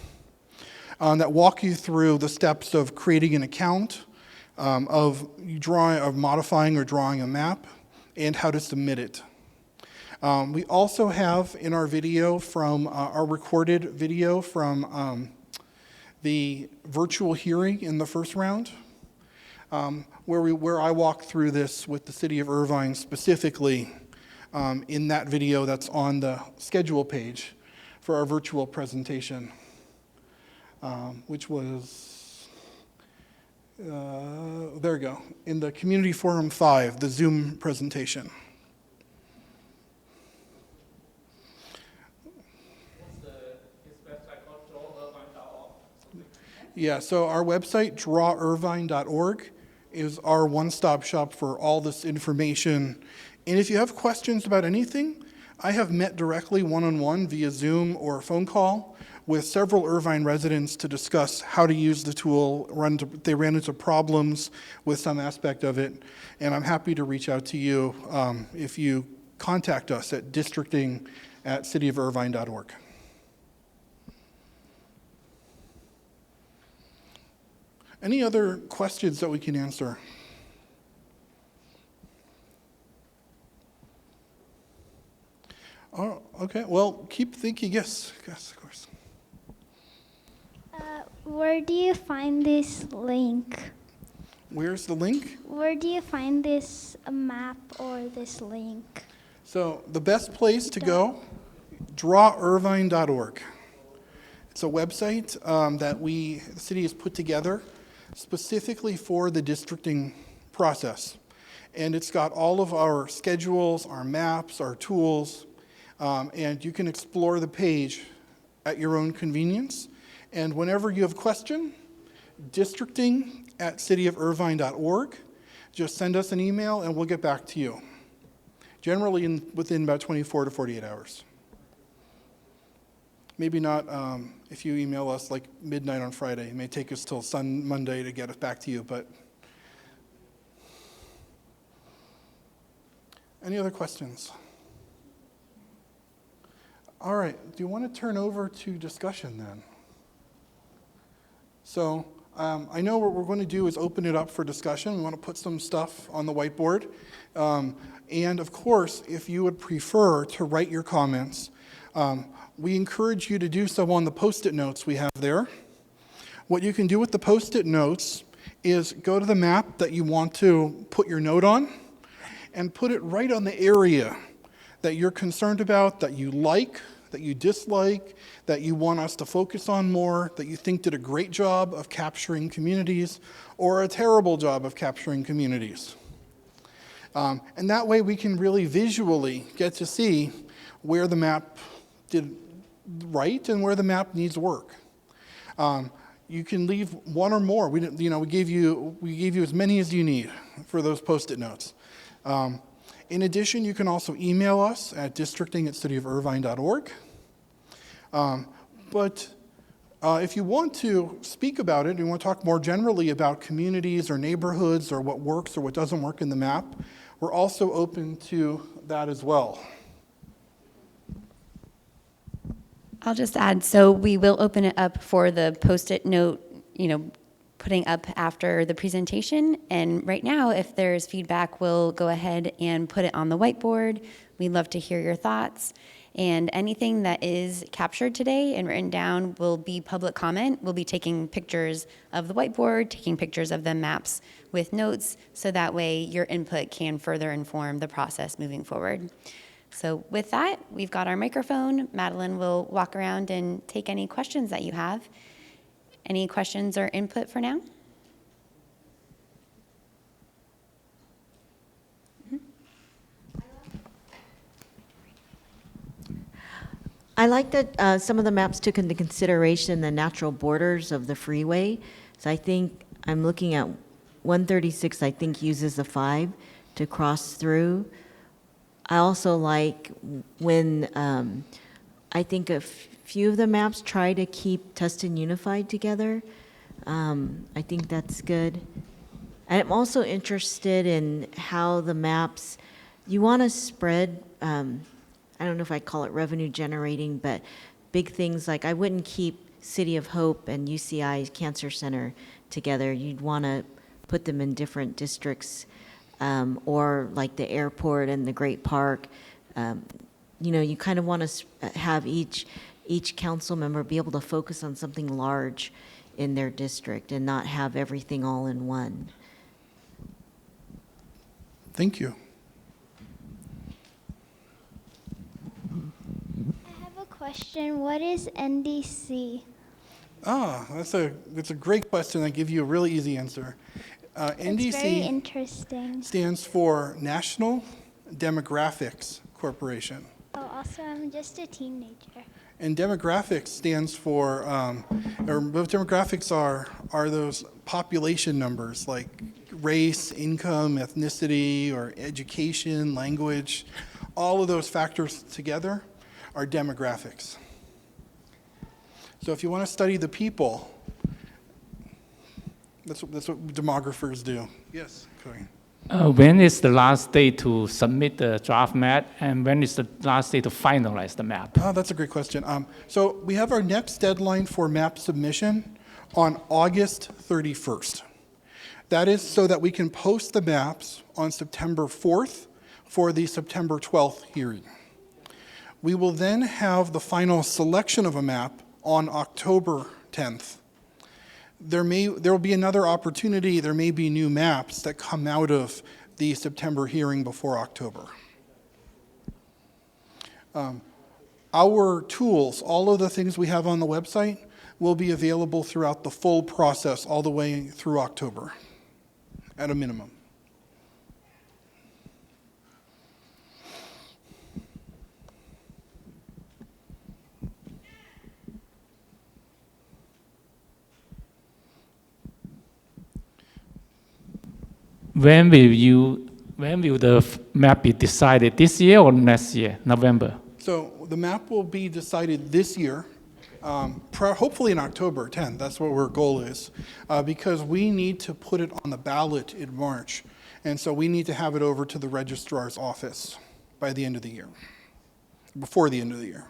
that walk you through the steps of creating an account, of modifying or drawing a map, and how to submit it. We also have in our video from our recorded video from the virtual hearing in the first round, where I walk through this with the City of Irvine specifically in that video that's on the schedule page for our virtual presentation, which was, there we go, in the Community Forum 5, the Zoom presentation. Yeah, so our website, drawirvine.org, is our one-stop shop for all this information. And if you have questions about anything, I have met directly one-on-one via Zoom or phone call with several Irvine residents to discuss how to use the tool. They ran into problems with some aspect of it, and I'm happy to reach out to you if you contact us at districting@cityofirvine.org. Any other questions that we can answer? Oh, okay. Well, keep thinking. Yes, of course. Where do you find this link? Where's the link? Where do you find this map or this link? So the best place to go, drawirvine.org. It's a website that the city has put together specifically for the districting process. And it's got all of our schedules, our maps, our tools, and you can explore the page at your own convenience. And whenever you have a question, districting@cityofirvine.org, just send us an email and we'll get back to you. Generally within about 24 to 48 hours. Maybe not if you email us like midnight on Friday. It may take us till Monday to get it back to you, but. Any other questions? All right, do you want to turn over to discussion then? So I know what we're going to do is open it up for discussion. We want to put some stuff on the whiteboard. And of course, if you would prefer to write your comments, we encourage you to do so on the Post-it notes we have there. What you can do with the Post-it notes is go to the map that you want to put your note on and put it right on the area that you're concerned about, that you like, that you dislike, that you want us to focus on more, that you think did a great job of capturing communities or a terrible job of capturing communities. And that way we can really visually get to see where the map did right and where the map needs work. You can leave one or more. We gave you as many as you need for those Post-it notes. In addition, you can also email us at districting@cityofirvine.org. But if you want to speak about it, and you want to talk more generally about communities or neighborhoods or what works or what doesn't work in the map, we're also open to that as well. I'll just add, so we will open it up for the Post-it note, putting up after the presentation. And right now, if there's feedback, we'll go ahead and put it on the whiteboard. We'd love to hear your thoughts. And anything that is captured today and written down will be public comment. We'll be taking pictures of the whiteboard, taking pictures of the maps with notes, so that way your input can further inform the process moving forward. So with that, we've got our microphone. Madeline will walk around and take any questions that you have. Any questions or input for now? I like that some of the maps took into consideration the natural borders of the freeway. So I think I'm looking at 136, I think uses a 5 to cross through. I also like when I think a few of the maps try to keep Tustin unified together. I think that's good. And I'm also interested in how the maps, you want to spread, I don't know if I call it revenue generating, but big things like I wouldn't keep City of Hope and UCI Cancer Center together. You'd want to put them in different districts, or like the airport and the Great Park. You know, you kind of want to have each council member be able to focus on something large in their district and not have everything all in one. Thank you. I have a question. What is NDC? That's a great question. I give you a really easy answer. It's very NDC interesting. stands for National Demographics Corporation. Oh, also, I'm just a teenager. And demographics stands for, demographics are those population numbers like race, income, ethnicity, or education, language. All of those factors together are demographics. So if you want to study the people, that's what demographers do. Yes, Corey. When is the last day to submit the draft map, and when is the last day to finalize the map? Oh, that's a great question. So we have our next deadline for map submission on August 31st. That is so that we can post the maps on September 4th for the September 12th hearing. We will then have the final selection of a map on October 10th. There will be another opportunity, there may be new maps that come out of the September hearing before October. Our tools, all of the things we have on the website, will be available throughout the full process all the way through October, at a minimum. When will the map be decided? This year or next year, November? So the map will be decided this year, hopefully in October 10th. That's what our goal is, because we need to put it on the ballot in March. And so we need to have it over to the registrar's office by the end of the year, before the end of the year.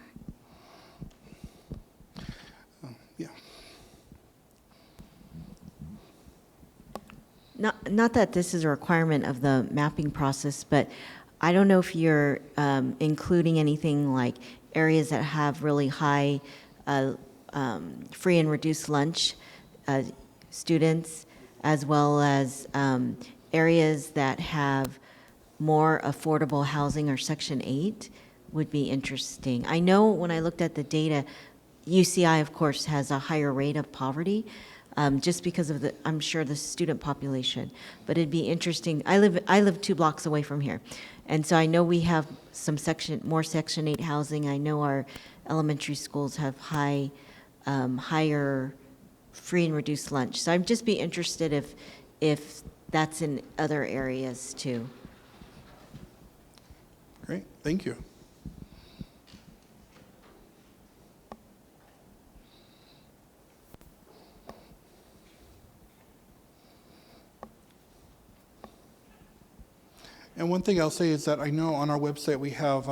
Yeah. Not that this is a requirement of the mapping process, but I don't know if you're including anything like areas that have really high free and reduced lunch students, as well as areas that have more affordable housing or Section 8 would be interesting. I know when I looked at the data, UCI, of course, has a higher rate of poverty, just because of I'm sure, the student population. But it'd be interesting. I live 2 blocks away from here, and so I know we have more Section 8 housing. I know our elementary schools have higher free and reduced lunch. So I'd just be interested if that's in other areas too. Great, thank you. And one thing I'll say is that I know on our website we have,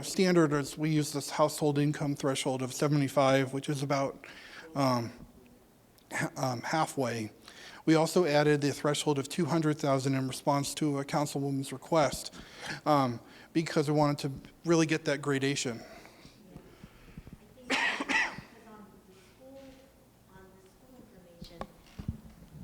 standard is we use this household income threshold of 75, which is about halfway. We also added the threshold of 200,000 in response to a councilwoman's request, because we wanted to really get that gradation.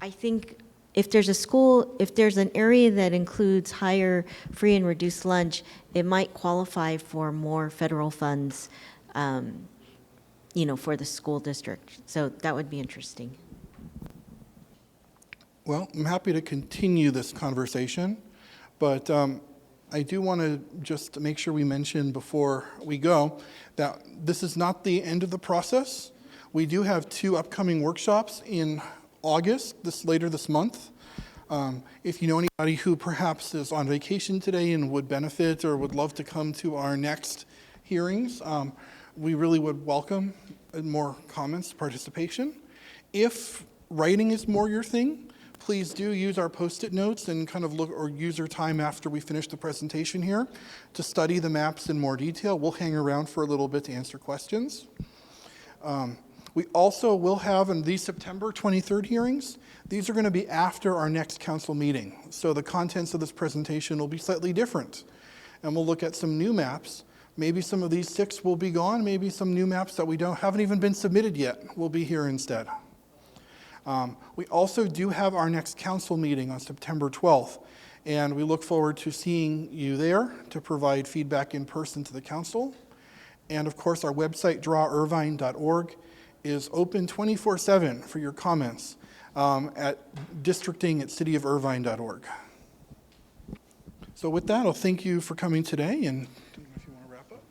I think if there's an area that includes higher free and reduced lunch, it might qualify for more federal funds, for the school district. So that would be interesting. Well, I'm happy to continue this conversation, but I do want to just make sure we mention before we go that this is not the end of the process. We do have 2 upcoming workshops in August, later this month. If you know anybody who perhaps is on vacation today and would benefit or would love to come to our next hearings, we really would welcome more comments, participation. If writing is more your thing, please do use our Post-it notes and kind of look or use your time after we finish the presentation here to study the maps in more detail. We'll hang around for a little bit to answer questions. We also will have in these September 23rd hearings, these are going to be after our next council meeting. So the contents of this presentation will be slightly different. And we'll look at some new maps. Maybe some of these 6 will be gone. Maybe some new maps that haven't even been submitted yet will be here instead. We also do have our next council meeting on September 12th. And we look forward to seeing you there to provide feedback in person to the council. And of course, our website, drawirvine.org, is open 24/7 for your comments at districting@cityofirvine.org. So with that, I'll thank you for coming today, and if you want to wrap up.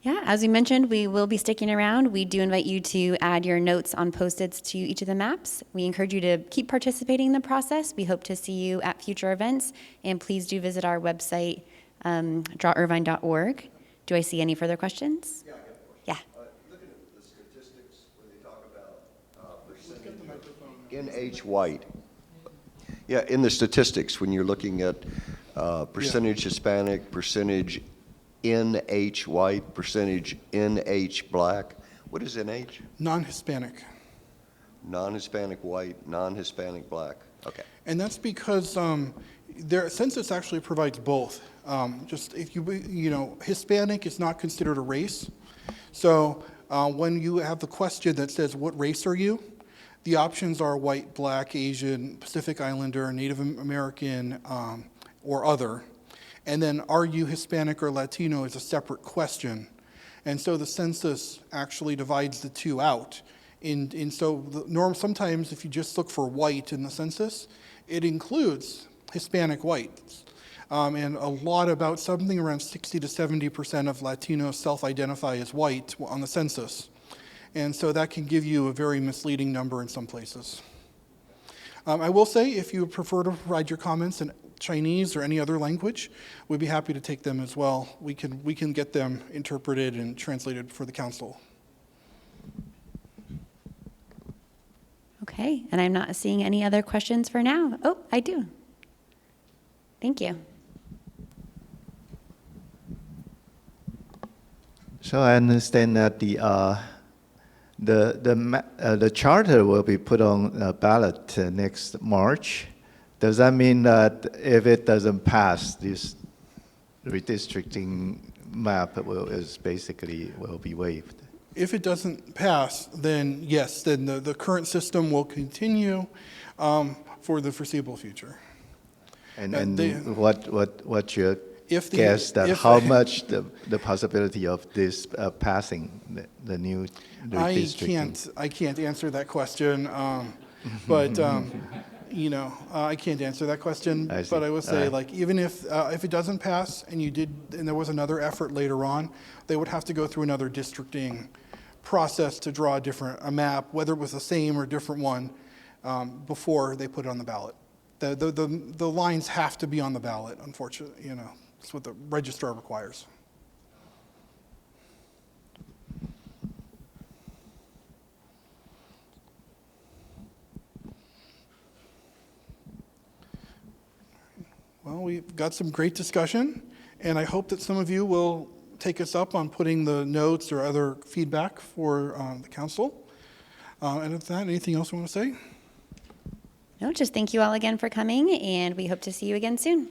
Yeah, as we mentioned, we will be sticking around. We do invite you to add your notes on Post-its to each of the maps. We encourage you to keep participating in the process. We hope to see you at future events, and please do visit our website, drawirvine.org. Do I see any further questions? Yeah, I got a question. Yeah. Looking at the statistics where they talk about percentage of NH white. Yeah, in the statistics, when you're looking at percentage Hispanic, percentage NH white, percentage NH black, what is NH? Non-Hispanic. Non-Hispanic white, non-Hispanic black. Okay. And that's because their census actually provides both. Just if Hispanic is not considered a race. So when you have the question that says, what race are you? The options are white, black, Asian, Pacific Islander, Native American, or other. And then are you Hispanic or Latino is a separate question. And so the census actually divides the 2 out. So the norm, sometimes if you just look for white in the census, it includes Hispanic whites. And about something around 60 to 70% of Latinos self-identify as white on the census. And so that can give you a very misleading number in some places. I will say, if you prefer to provide your comments in Chinese or any other language, we'd be happy to take them as well. We can get them interpreted and translated for the council. Okay, and I'm not seeing any other questions for now. Oh, I do. Thank you. So I understand that the charter will be put on a ballot next March. Does that mean that if it doesn't pass, this redistricting map will be waived? If it doesn't pass, then yes, then the current system will continue for the foreseeable future. And what's your If the- guess that if- how much the possibility of this passing the new redistricting? I can't answer that question, but I can't answer that question. I see. But I would say, Alright. even if it doesn't pass and there was another effort later on, they would have to go through another districting process to draw a map, whether it was the same or different one, before they put it on the ballot. The lines have to be on the ballot, unfortunately. That's what the registrar requires. Well, we've got some great discussion, and I hope that some of you will take us up on putting the notes or other feedback for the council. And with that, anything else you want to say? No, just thank you all again for coming, and we hope to see you again soon.